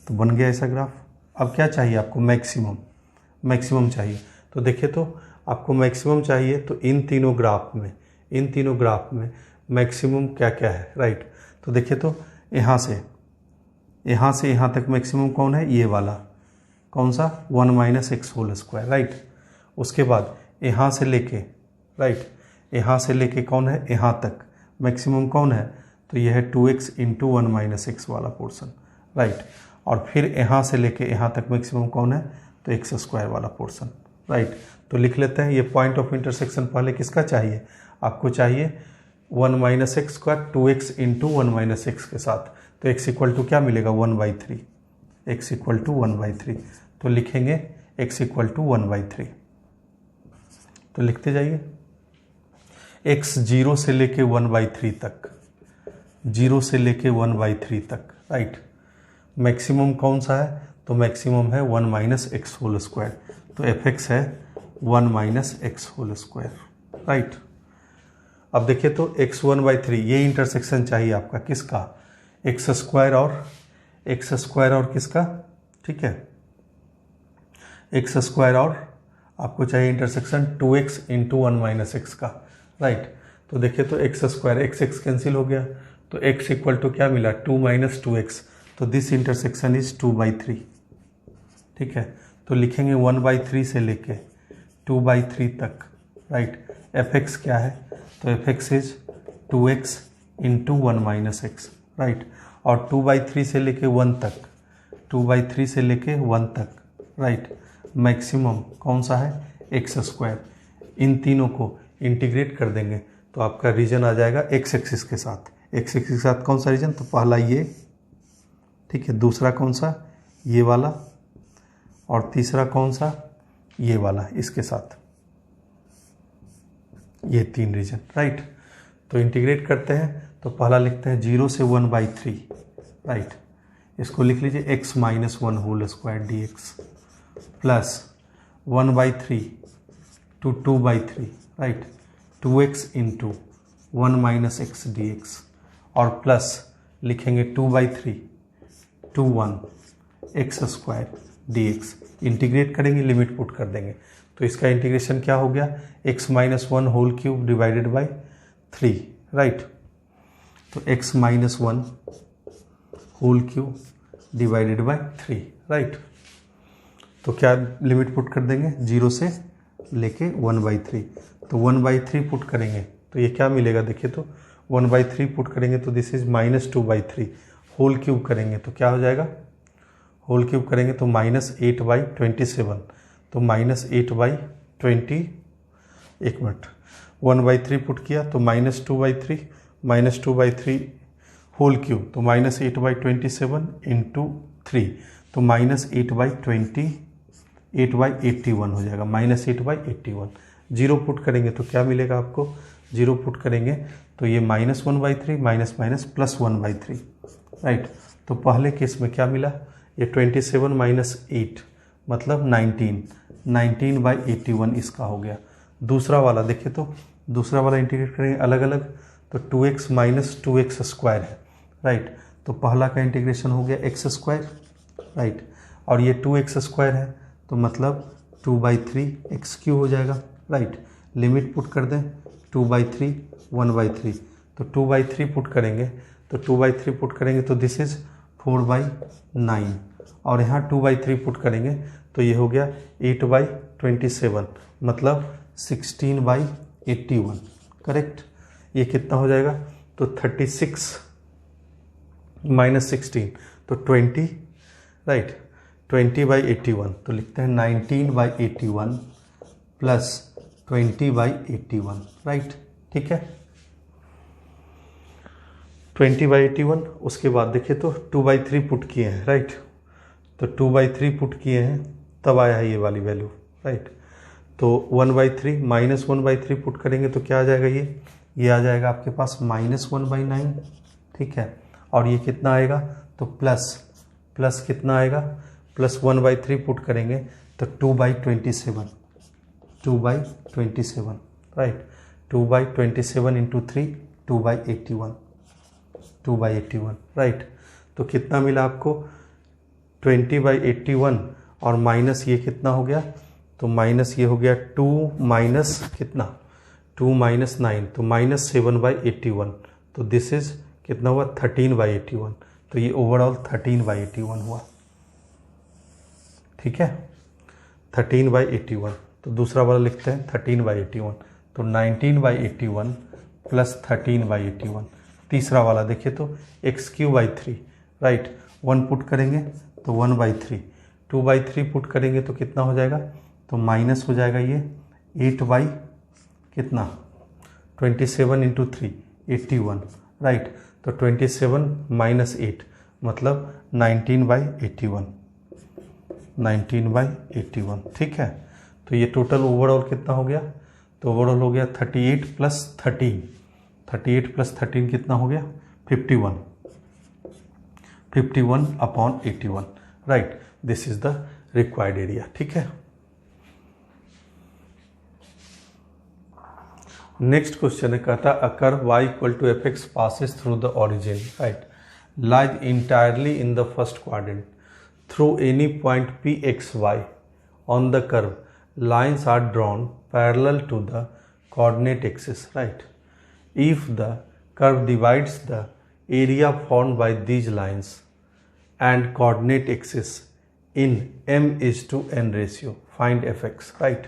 तो बन गया ऐसा ग्राफ। अब क्या चाहिए आपको, मैक्सिमम, मैक्सिमम चाहिए। तो देखिए तो आपको मैक्सिमम चाहिए, तो इन तीनों ग्राफ में मैक्सिमम क्या क्या है, राइट। तो देखिए तो यहाँ से यहाँ तक मैक्सिमम कौन है, ये वाला, कौन सा 1 minus x whole square, right. उसके बाद यहाँ से लेके, राइट, यहाँ से लेके कौन है, यहाँ तक मैक्सिमम कौन है, तो यह है 2x इंटू 1 माइनस एक्स वाला पोर्शन, राइट। और फिर यहाँ से लेके यहाँ तक मैक्सिमम कौन है, तो एक्स स्क्वायर वाला पोर्शन, राइट। तो लिख लेते हैं, ये पॉइंट ऑफ इंटरसेक्शन पहले किसका चाहिए, आपको चाहिए 1 minus x square 2x into 1 minus x के साथ, तो x इक्वल टू क्या मिलेगा 1/3, x इक्वल टू 1/3, तो लिखेंगे x इक्वल टू 1/3, तो लिखते जाइए। x 0 से लेके 1/3 तक, 0 से लेके 1/3 तक, राइट। मैक्सिमम कौन सा है, तो मैक्सिमम है 1 माइनस एक्स होल स्क्वायर, तो एफ एक्स है 1 minus x whole square, right. अब देखिए तो x 1/3 ये इंटरसेक्शन चाहिए आपका किसका, एक्स स्क्वायर और किसका, ठीक है, एक्स स्क्वायर और आपको चाहिए intersection 2x into 1 minus x का, राइट। तो देखिए तो एक्स स्क्वायर एक्स कैंसिल हो गया, तो x इक्वल टू क्या मिला 2 माइनस 2x, तो दिस इंटरसेक्शन इज 2/3, ठीक है। तो लिखेंगे 1/3 से लेके 2/3 तक, राइट। एफ एक्स क्या है, तो f x is 2x into 1 minus x, right. और 2/3 से लेके 1 तक, 2/3 से लेके 1 तक, राइट। मैक्सिमम कौन सा है, एक्स स्क्वायर। इन तीनों को इंटीग्रेट कर देंगे तो आपका रीजन आ जाएगा एक्स एक्सिस के साथ। एक्स एक्सिस के साथ कौन सा रीजन, तो पहला ये, ठीक है, दूसरा कौन सा, ये वाला, और तीसरा कौन सा, ये वाला, इसके साथ, ये 3 रीजन, राइट। तो इंटीग्रेट करते हैं, तो पहला लिखते हैं 0 से 1/3, राइट। इसको लिख लीजिए x minus 1 whole square d x plus 1/3 to 2/3, right, 2x into 1 minus x d x, और प्लस लिखेंगे 2/3 to 1 x square d x. Integrate करेंगे, लिमिट पुट कर देंगे, तो इसका इंटीग्रेशन क्या हो गया, x minus 1 whole cube divided by 3, right. तो x minus 1 whole cube divided by 3, right. तो क्या लिमिट पुट कर देंगे, 0 से लेके 1/3, तो 1/3 पुट करेंगे तो ये क्या मिलेगा, देखिए तो 1/3 पुट करेंगे तो दिस इज -2/3, होल क्यूब करेंगे तो क्या हो जाएगा, होल क्यूब करेंगे तो -8/27, तो -8/20, एक मिनट, 1/3 पुट किया तो -2/3 होल क्यूब तो -8/27 इंटू 3, तो -8/81 हो जाएगा, -8/81। 0 पुट करेंगे तो क्या मिलेगा आपको, 0 पुट करेंगे तो ये -1/3 माइनस प्लस 1/3, राइट। तो पहले केस में क्या मिला, ये 27 - 8 मतलब 19/81 इसका हो गया। दूसरा वाला देखिए तो दूसरा वाला इंटीग्रेट करेंगे अलग अलग तो 2x - 2x² है, राइट। तो पहला का इंटीग्रेशन हो गया x², राइट, और ये 2x² है तो मतलब 2/3 हो जाएगा, राइट। लिमिट पुट कर दें 2/3 1/3, तो 2/3 पुट करेंगे तो 2/3 पुट करेंगे तो दिस इज 4/9, और यहाँ 2/3 पुट करेंगे तो ये हो गया 8/27 मतलब 16/81, करेक्ट। ये कितना हो जाएगा, तो 36 - 16 तो 20, राइट, 20/81, तो लिखते हैं 19/81 प्लस 20/81, राइट, ठीक है, 20/81। उसके बाद देखिए तो 2/3 पुट किए हैं, राइट, तो 2/3 पुट किए हैं तब आया है ये वाली वैल्यू, राइट। तो 1/3 - 1/3 पुट करेंगे तो क्या आ जाएगा, ये आ जाएगा आपके पास -1/9, ठीक है, और ये कितना आएगा, तो प्लस कितना आएगा, प्लस 1/3 पुट करेंगे तो 2/27, राइट, 2/27 इंटू 3 2/81, राइट। तो कितना मिला आपको 20/81 और माइनस ये कितना हो गया, तो माइनस ये हो गया 2 माइनस कितना 2 - 9 तो -7/81, तो दिस इज कितना हुआ 13/81, तो ये ओवरऑल 13/81 हुआ, ठीक है, 13/81। तो दूसरा वाला लिखते हैं 13/81, तो 19/81 प्लस 13/81। तीसरा वाला देखिए तो x³/3, राइट, 1 पुट करेंगे तो 1/3, 2/3 पुट करेंगे तो कितना हो जाएगा, तो माइनस हो जाएगा ये 8 कितना 27 इंटू 3 81, राइट, तो 27 - 8 मतलब 19/81, ठीक है। तो ये टोटल ओवरऑल कितना हो गया, तो ओवरऑल हो गया 38 + 13, 38 + 13 कितना हो गया 51/81, right, this is the required area, ठीक है। नेक्स्ट क्वेश्चन है, कहता है a curve y = fx passes through the origin, right, lies entirely in the first quadrant through any point pxy on the curve. Lines are drawn parallel to the coordinate axis, right. If the curve divides the area formed by these lines and coordinate axis in m:n ratio, find fx, right.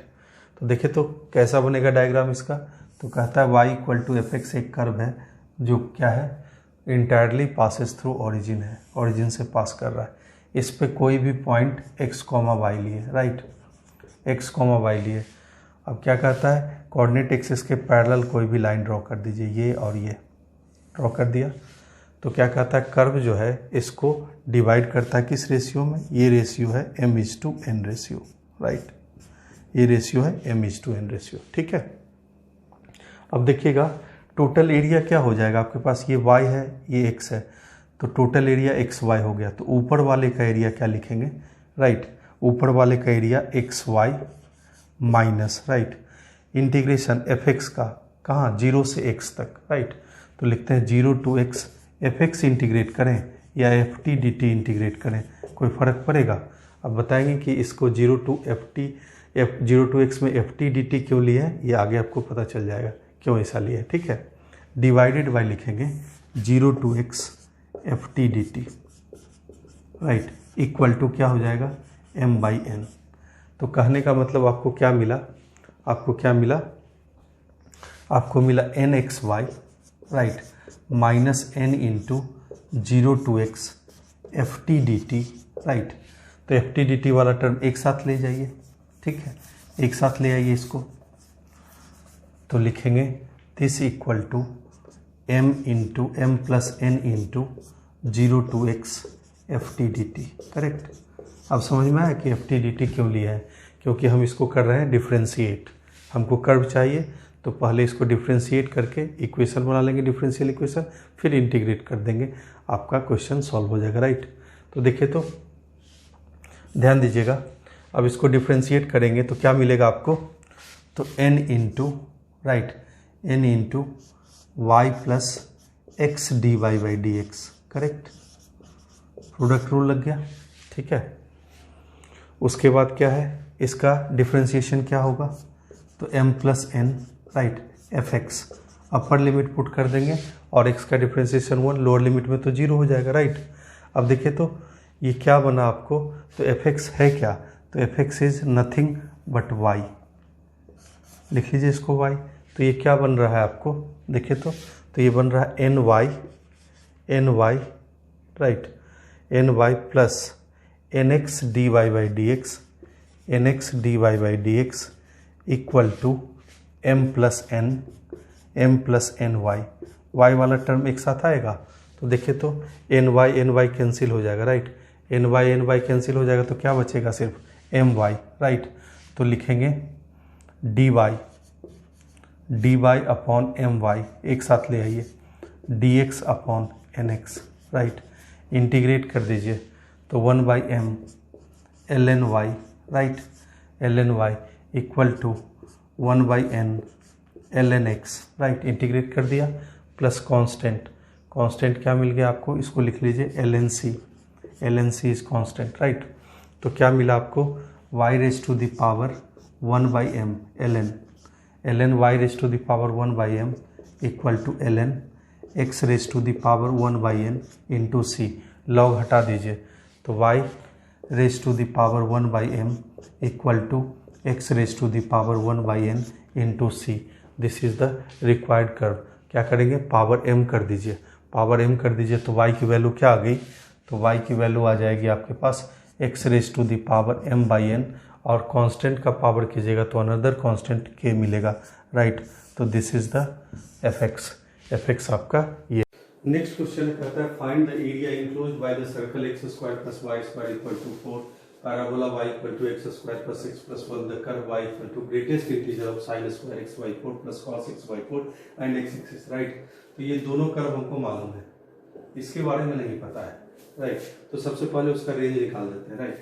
तो देखिए तो कैसा बनेगा डायग्राम इसका, तो कहता है y = fx एक कर्व है जो क्या है इंटायरली पासेस थ्रू ओरिजिन है, ओरिजिन से पास कर रहा है, इस पे कोई भी पॉइंट x, y लिए, राइट, x, y लिए। अब क्या कहता है कोऑर्डिनेट एक्सिस के पैरेलल कोई भी लाइन ड्रॉ कर दीजिए, ये और ये ड्रॉ कर दिया, तो क्या कहता है कर्व जो है इसको डिवाइड करता है किस रेशियो में, ये रेशियो है m:n रेशियो, राइट, ये रेशियो है m:n रेशियो, ठीक है। अब देखिएगा टोटल एरिया क्या हो जाएगा, आपके पास ये y है ये x है, तो टोटल एरिया xy हो गया, तो ऊपर वाले का एरिया क्या लिखेंगे, राइट, ऊपर वाले का area xy minus, right, integration fx का कहाँ 0 से x तक, राइट, तो लिखते हैं 0 to x fx इंटीग्रेट करें या ft dt इंटीग्रेट करें, कोई फ़र्क पड़ेगा। अब बताएंगे कि इसको 0 to x में ft dt क्यों लिए हैं, ये आगे आपको पता चल जाएगा क्यों ऐसा लिए, ठीक है। डिवाइडेड बाय लिखेंगे 0 to x ft dt, right, equal to क्या हो जाएगा, m/n। तो कहने का मतलब आपको क्या मिला, आपको मिला nxy, right, minus n into 0 to x ft dt, right. तो ft dt वाला टर्म एक साथ ले जाइए, ठीक है, एक साथ ले आइए इसको। तो लिखेंगे this equal to m plus n into 0 to x ft dt, correct. अब समझ में आया कि ft dt क्यों लिया है, क्योंकि हम इसको कर रहे हैं डिफ्रेंशिएट। हमको कर्व चाहिए तो पहले इसको डिफ्रेंशिएट करके इक्वेशन बना लेंगे, डिफरेंशियल इक्वेशन, फिर इंटीग्रेट कर देंगे, आपका क्वेश्चन सॉल्व हो जाएगा, राइट। तो देखिए, तो ध्यान दीजिएगा, अब इसको डिफ्रेंशिएट करेंगे तो क्या मिलेगा आपको, तो n into, right, n into y plus x d y by d x, correct. Product rule लग गया, ठीक है। उसके बाद क्या है, इसका डिफ्रेंशिएशन क्या होगा, तो m plus n, right, F x, upper limit put कर देंगे और x का डिफ्रेंशिएशन 1, लोअर लिमिट में तो 0 हो जाएगा, राइट। अब देखिए तो ये क्या बना आपको, तो एफ एक्स है क्या, तो f x is nothing but y, लिख लीजिए इसको y। तो ये क्या बन रहा है आपको, देखिए तो ये बन रहा है n y, right, n y plus n x d y by d x, n x d y by d x equal to m plus n y, y वाला टर्म एक साथ आएगा। तो देखिए तो एन वाई कैंसिल हो जाएगा, राइट, एन वाई कैंसिल हो जाएगा तो क्या बचेगा, सिर्फ एम वाई, राइट। तो लिखेंगे d y upon m y, एक साथ ले आइए, d x upon n x, right, integrate कर दीजिए तो 1/m ln y, right, ln y equal to 1/n ln x, right, integrate कर दिया, प्लस कांस्टेंट क्या मिल गया आपको, इसको लिख लीजिए ln c is constant, right. तो क्या मिला आपको, y raise to the power 1/m ln y raise to the power 1/m equal to ln x raise to the power 1/n into c, log हटा दीजिए तो y raise to the power 1/m equal to x raise to the power 1/n into c। This is the required curve. क्या करेंगे, पावर m कर दीजिए, तो y की वैल्यू क्या आ गई, तो y की वैल्यू आ जाएगी आपके पास x raise to the power m/n, और कांस्टेंट का पावर कीजिएगा तो अनदर कांस्टेंट k मिलेगा, राइट। तो this is the f x आपका ये। नेक्स्ट क्वेश्चन कहता है find the area enclosed by the circle x square plus y square equal to 4, parabola y equal to x square plus 6 plus 1, the curve y equal to greatest integer of sin square x/4 plus cos x/4 and x axis, right. तो ये दोनों कर्व हमको मालूम है, इसके बारे में नहीं पता है, राइट। तो सबसे पहले उसका रेंज निकाल देते हैं, राइट।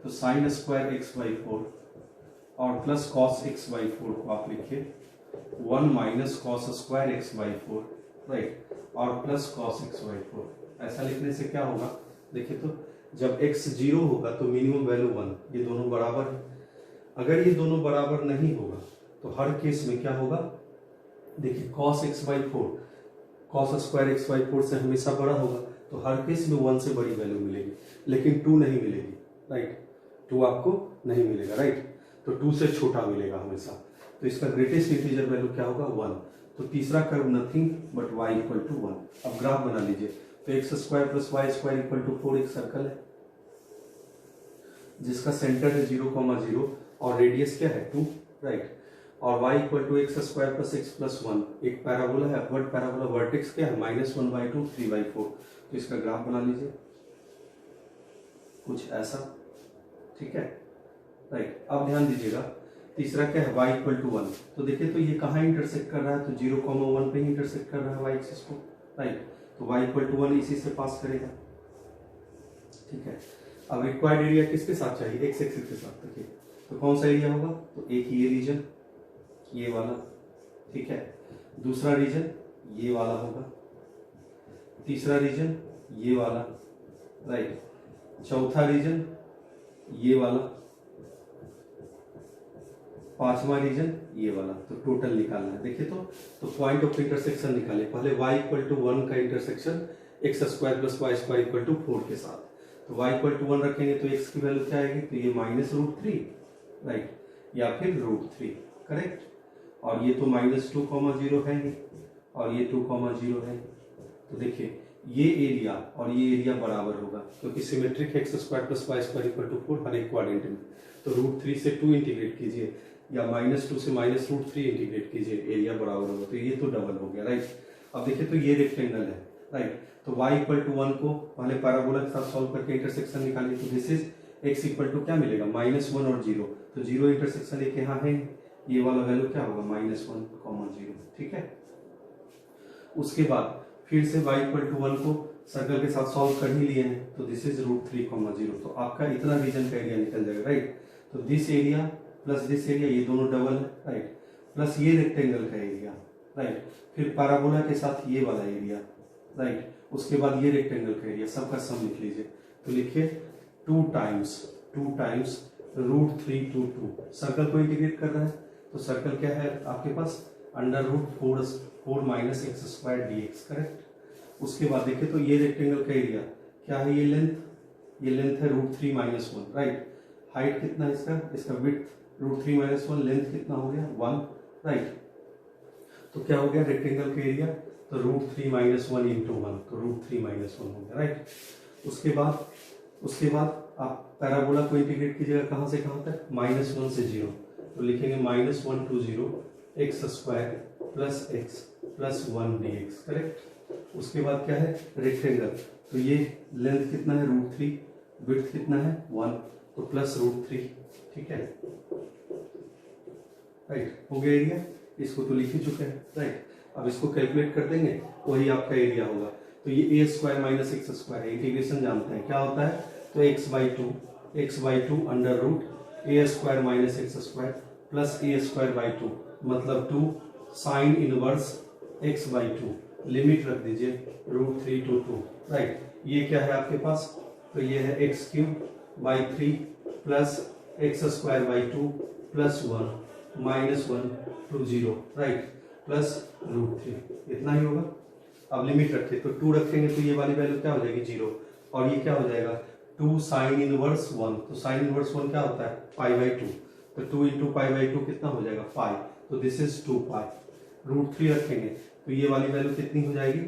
तो sin स्क्वायर x/4 और प्लस cos x/4 को आप लिखिए 1 minus cos square x/4, right, और प्लस cos x/4। ऐसा लिखने से क्या होगा, देखिए तो जब x 0 होगा तो मिनिमम वैल्यू 1, ये दोनों बराबर है। अगर ये दोनों बराबर नहीं होगा तो हर केस में क्या होगा, देखिए cos x/4 cos square x/4 से हमेशा बड़ा होगा, तो हर केस में 1 से बड़ी वैल्यू मिलेगी, लेकिन 2 नहीं मिलेगी, राइट, 2 आपको नहीं मिलेगा, राइट। तो 2 से छोटा मिलेगा हमेशा। तो इसका ग्रेटेस्ट इंटीजर वैल्यू क्या होगा, 1। तो तीसरा curve nothing but y equal to 1। अब ग्राफ बना लीजिए, तो x square plus y square equal to 4 एक सर्कल है जिसका सेंटर है 0,0 और रेडियस क्या है 2, राइट, और y equal to x square plus x plus 1 एक पैराबोला है, अपवर्ड पैराबोला, वर्टेक्स क्या है -1/2 3/4। तो इसका ग्राफ बना लीजिए कुछ ऐसा, ठीक है, राइट। अब ध्यान दीजिएगा, तीसरा क्या है y इक्वल टू 1। तो देखिए तो ये कहाँ इंटरसेक्ट कर रहा है, तो 0,1 पे ही इंटरसेक्ट कर रहा है y एक्सिस को, राइट। तो y इक्वल टू 1 इसी से पास करेगा, ठीक है। अब रिक्वायर्ड एरिया किसके साथ चाहिए, x एक्सिस के साथ। देखिए तो कौन सा एरिया होगा, तो एक ये रीजन ये वाला, ठीक है, दूसरा रीजन ये वाला होगा, तीसरा रीजन ये वाला, राइट, चौथा रीजन ये वाला, पांचवा रीजन ये वाला। तो टोटल निकालना है, देखिए तो पॉइंट ऑफ इंटरसेक्शन निकाले, पहले y इक्वल टू 1 का intersection x square plus y square equal to 4 के साथ। तो y इक्वल टू 1 रखेंगे तो x की वैल्यू क्या आएगी, तो ये -√3, राइट, या फिर √3, करेक्ट। और ये तो -2,0 है ही, और ये 2,0 है। तो देखिए ये एरिया और ये एरिया बराबर होगा, क्योंकि सिमेट्रिक x² + y² = 4 हर एक क्वाड्रेंट में। तो √3 से 2 इंटीग्रेट कीजिए, या -2 से -√3 इंटीग्रेट कीजिए, एरिया बराबर होगा। तो ये तो डबल हो गया, राइट। अब देखिए तो ये रेक्टेंगल है, राइट। तो y इक्वल टू 1 को पहले पैराबोला के साथ सॉल्व करके इंटरसेक्शन निकालिए। तो this is x equal to क्या मिलेगा, -1 और 0। तो 0 इंटरसेक्शन एक यहाँ है, ये वाला वैल्यू क्या होगा, -1,0, ठीक है। उसके बाद फिर से y इक्वल टू 1 को सर्कल के साथ सॉल्व कर ही लिए हैं, तो दिस इज √3,0। तो आपका इतना रीजन का एरिया निकल जाएगा, राइट। तो this area plus this area, ये दोनों डबल है, राइट, प्लस ये रेक्टेंगल का एरिया, राइट, फिर पैराबोला के साथ ये वाला एरिया, राइट, उसके बाद ये रेक्टेंगल का एरिया, सबका सम लिख लीजिए। तो लिखिए 2 टाइम्स √3 to 2, सर्कल को इंटीग्रेट कर रहा है, तो सर्कल क्या है आपके पास, √4 - x² dx, करेक्ट। उसके बाद देखिए तो ये रेक्टेंगल का एरिया क्या है, ये लेंथ है √3 - 1, राइट। हाइट कितना है इसका विड्थ √3 - 1, लेंथ कितना हो गया 1, राइट। तो क्या हो गया रेक्टेंगल का एरिया, तो √3 - 1 × 1, तो √3 - 1 हो गया, राइट। उसके बाद आप पैराबोला को इंटीग्रेट कीजिएगा, कहां से कहां तक, -1 से 0। तो लिखेंगे -1 to 0 x² + x + 1 dx, correct. उसके बाद क्या है रेक्टेंगल, तो ये लेंथ कितना है √3, विड्थ कितना है 1, तो +√3, ठीक है, राइट। हो गया एरिया, इसको तो लिख ही चुके हैं, राइट। अब इसको कैलकुलेट कर देंगे, वही आपका एरिया होगा। तो ये a² - x² है, इंटीग्रेशन जानते हैं क्या होता है, तो x/2 √a² - x² + a²/2, मतलब 2 sin इनवर्स x/2, लिमिट रख दीजिए √3 to 2, राइट। ये क्या है आपके पास, तो ये है x³ / 3 + x²/2 + 1 -1 to 0, right, plus √3, इतना ही होगा। अब लिमिट रखें, तो 2 रखेंगे तो ये वाली वैल्यू क्या हो जाएगी 0, और ये क्या हो जाएगा 2 sin इनवर्स 1, तो sin इनवर्स 1 क्या होता है π/2, तो 2 × π/2 कितना हो जाएगा 5, तो दिस इज 2π। √3 रखेंगे तो ये वाली वैल्यू कितनी हो जाएगी,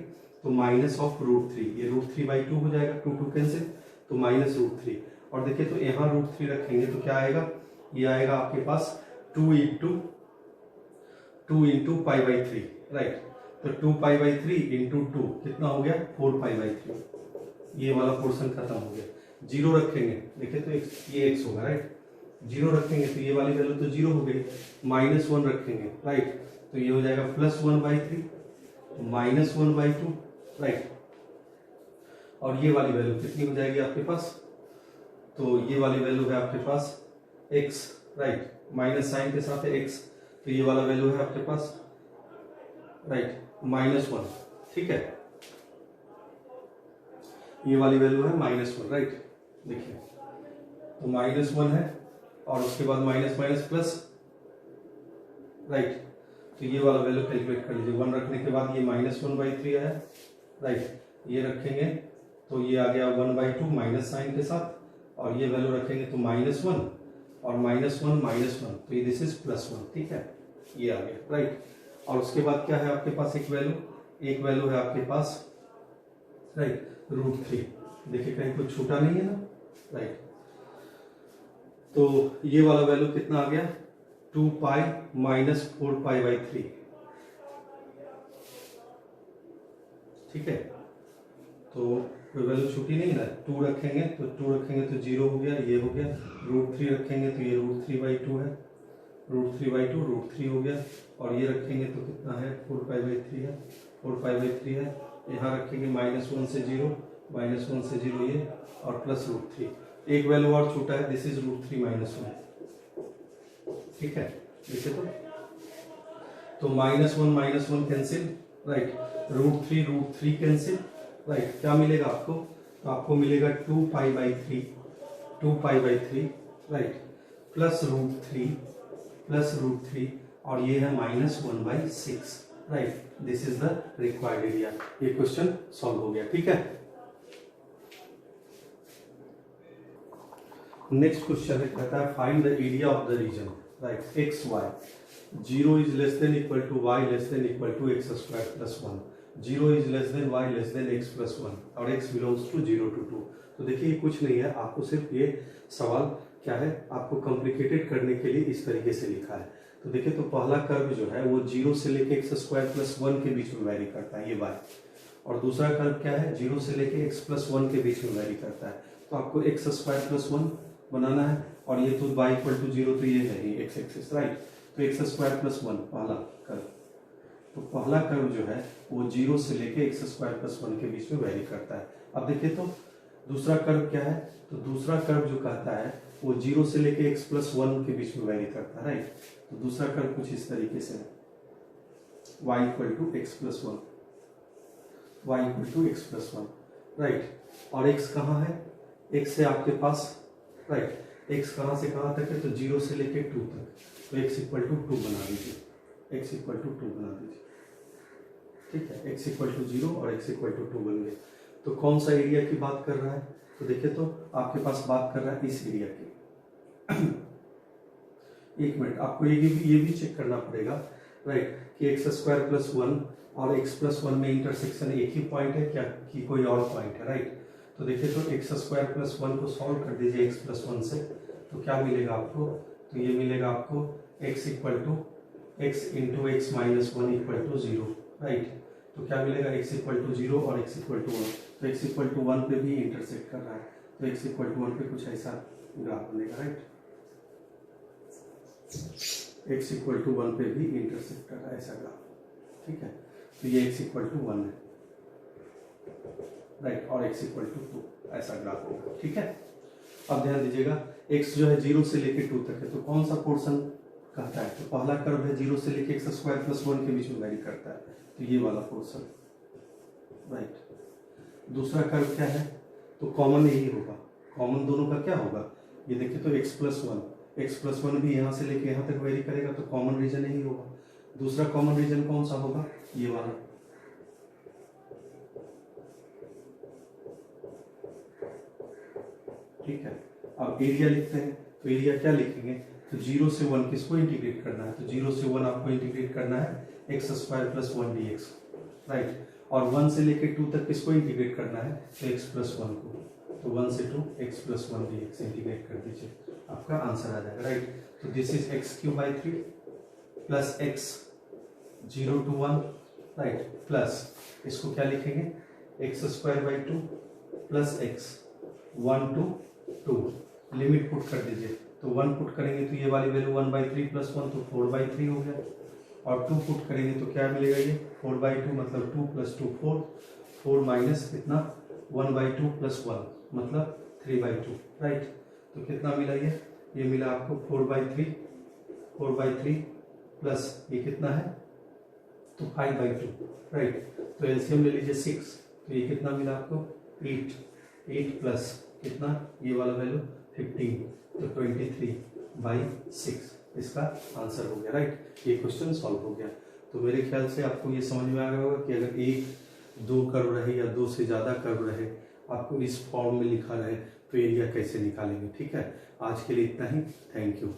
तो -√3, ये √3/2 हो जाएगा, 2 कैंसिल, तो -√3। और देखिए तो यहाँ √3 रखेंगे तो क्या आएगा, ये आएगा आपके पास 2 × π/3, राइट। तो 2π/3 × 2 कितना हो गया 4π/3, ये वाला पोर्शन खत्म हो गया। 0 रखेंगे, देखिए तो ये x होगा, राइट। 0 रखेंगे तो ये वाली वैल्यू तो 0 हो गई, -1 रखेंगे, राइट, तो ये हो जाएगा +1/3, -1/2, राइट। और ये वाली वैल्यू कितनी हो जाएगी आपके पास, तो ये वाली वैल्यू है आपके पास x, राइट, माइनस साइन के साथ है x, तो ये वाला वैल्यू है आपके पास, राइट, -1, ठीक है, ये वाली वैल्यू है -1, राइट। देखिए तो -1 है, और उसके बाद माइनस माइनस प्लस, राइट, तो ये वाला वैल्यू कैलकुलेट कर लीजिए। 1 रखने के बाद ये -1/3 आया, राइट, ये रखेंगे तो ये आ गया 1/2 माइनस साइन के साथ, और ये वैल्यू रखेंगे तो -1 और -1, तो ये दिस इज +1, ठीक है, ये आ गया, राइट। और उसके बाद क्या है आपके पास एक वैल्यू है आपके पास, राइट, √3, देखिए कहीं कुछ छूटा नहीं है ना, राइट। तो ये वाला वैल्यू कितना आ गया 2π - 4π/3, ठीक है। तो कोई वैल्यू छूटी नहीं है, 2 रखेंगे तो 0 हो गया, ये हो गया, √3 रखेंगे तो ये √3/2 है, √3/2 √3 हो गया, और ये रखेंगे तो कितना है 4π/3 है, 4π/3 है, यहाँ रखेंगे -1 से 0, -1 से 0 ये, और +√3, एक वैल्यू और छूटा है, दिस इज √3 - 1, ठीक है। देखिए तो -1 कैंसिल, राइट, √3 कैंसिल, राइट, क्या मिलेगा आपको, तो आपको मिलेगा 2π/3, राइट, +√3, और ये है -1/6, right, this is the required area. ये क्वेश्चन सॉल्व हो गया, ठीक है। नेक्स्ट क्वेश्चन है, कहता है find the area of the region, right, x y, 0 is less than equal to y less than equal to x square plus 1, 0 is less than y less than x plus 1 और x बिलोंग्स टू 0 to 2। तो देखिए कुछ नहीं है, आपको सिर्फ ये सवाल क्या है, आपको कॉम्प्लिकेटेड करने के लिए इस तरीके से लिखा है। तो देखिए, तो पहला कर्व जो है वो 0 से लेके एक्स स्क्वायर प्लस 1 के बीच में वैरी करता है, ये y, और दूसरा कर्व क्या है, 0 से लेके x प्लस 1 के बीच में वैरी करता है। तो आपको एक्स स्क्वायर प्लस 1 बनाना है, और ये तो y इक्वल टू 0, तो ये है ही एक्स एक्सिस, राइट। तो एक्स स्क्वायर प्लस 1 पहला कर्व, तो पहला कर्व जो है वो 0 से लेके एक्स स्क्वायर प्लस 1 के बीच में वैरी करता है। अब देखिए तो दूसरा कर्व क्या है, तो दूसरा कर्व जो कहता है वो 0 से लेके एक्स प्लस 1 के बीच में वैरी करता है, राइट। तो दूसरा कर्व कुछ इस तरीके से है, y equal to x plus 1, y equal to x plus 1, right. और x कहाँ है, x है आपके पास, राइट, x कहाँ से कहाँ तक है, तो 0 से लेके 2 तक, तो x इक्वल टू 2 बना दीजिए, x इक्वल टू 2 बना दीजिए, ठीक है। x इक्वल टू 0 और x इक्वल टू 2 बन गए। तो कौन सा एरिया की बात कर रहा है, तो देखिए तो आपके पास बात कर रहा है इस एरिया की। एक मिनट, आपको ये भी चेक करना पड़ेगा, राइट, कि एक्स स्क्वायर प्लस 1 और x प्लस 1 में इंटरसेक्शन एक ही पॉइंट है क्या, कि कोई और पॉइंट है, राइट। तो देखिए तो एक्स स्क्वायर प्लस 1 को सॉल्व कर दीजिए एक्स प्लस 1 से, तो क्या मिलेगा आपको, तो ये मिलेगा आपको x equal to x into x minus 1 equal to 0, right. तो क्या मिलेगा, x इक्वल टू 0 और x इक्वल टू 1, तो x इक्वल टू 1 पे भी इंटरसेक्ट कर रहा है, तो x इक्वल टू 1 पे कुछ ऐसा ग्राफ बनेगा, राइट। x इक्वल टू 1 पे भी इंटरसेक्ट कर रहा है ऐसा ग्राफ, ठीक है। तो ये x इक्वल टू 1 है, राइट, और x इक्वल टू 2 ऐसा ग्राफ होगा, ठीक है। अब ध्यान दीजिएगा, x जो है 0 से लेके 2 तक है, तो कौन सा पोर्शन कहता है, तो पहला कर्व है 0 से लेके एक्स स्क्वायर प्लस 1 के बीच में वैरी करता है, तो ये वाला पोर्शन, राइट। दूसरा कर्व क्या है, तो कॉमन यही होगा, कॉमन दोनों का क्या होगा, ये देखिए तो x प्लस 1 भी यहाँ से लेके यहाँ तक वेरी करेगा, तो कॉमन रीजन यही होगा। दूसरा कॉमन रीजन कौन सा होगा, ये वाला, ठीक है। अब एरिया लिखते हैं, तो एरिया क्या लिखेंगे, तो 0 से 1 किसको इंटीग्रेट करना है, तो 0 से 1 आपको इंटीग्रेट करना है x square plus 1 dx, right. और 1 से लेके 2 तक किसको इंटीग्रेट करना है, तो x प्लस 1 को, तो 1 से 2 x प्लस 1 dx इंटीग्रेट कर दीजिए, आपका आंसर आ जाएगा, राइट। तो this is x³ 3 plus x 0 to 1, right, plus इसको क्या लिखेंगे, x² 2 plus x 1 to 2, limit put कर दीजिए, तो 1 पुट करेंगे तो ये वाली वैल्यू 1/3 प्लस 1 तो 4/3 हो गया, और 2 पुट करेंगे तो क्या मिलेगा, ये 4/2 मतलब 2 प्लस 2 4, 4 माइनस कितना 1/2 प्लस 1 मतलब 3/2, राइट। तो कितना मिला, ये मिला आपको 4/3 प्लस ये कितना है, तो 5/2, राइट। तो एलसीएम ले लीजिए 6, तो ये कितना मिला आपको 8 प्लस कितना, ये वाला वैल्यू 15, तो 23/6 इसका आंसर हो गया, राइट। ये क्वेश्चन सॉल्व हो गया। तो मेरे ख्याल से आपको ये समझ में आ गया होगा कि अगर 1-2 कर्व रहे या 2 से ज़्यादा कर्व रहे, आपको इस फॉर्म में लिखा रहे, तो एरिया कैसे निकालेंगे, ठीक है। आज के लिए इतना ही, थैंक यू।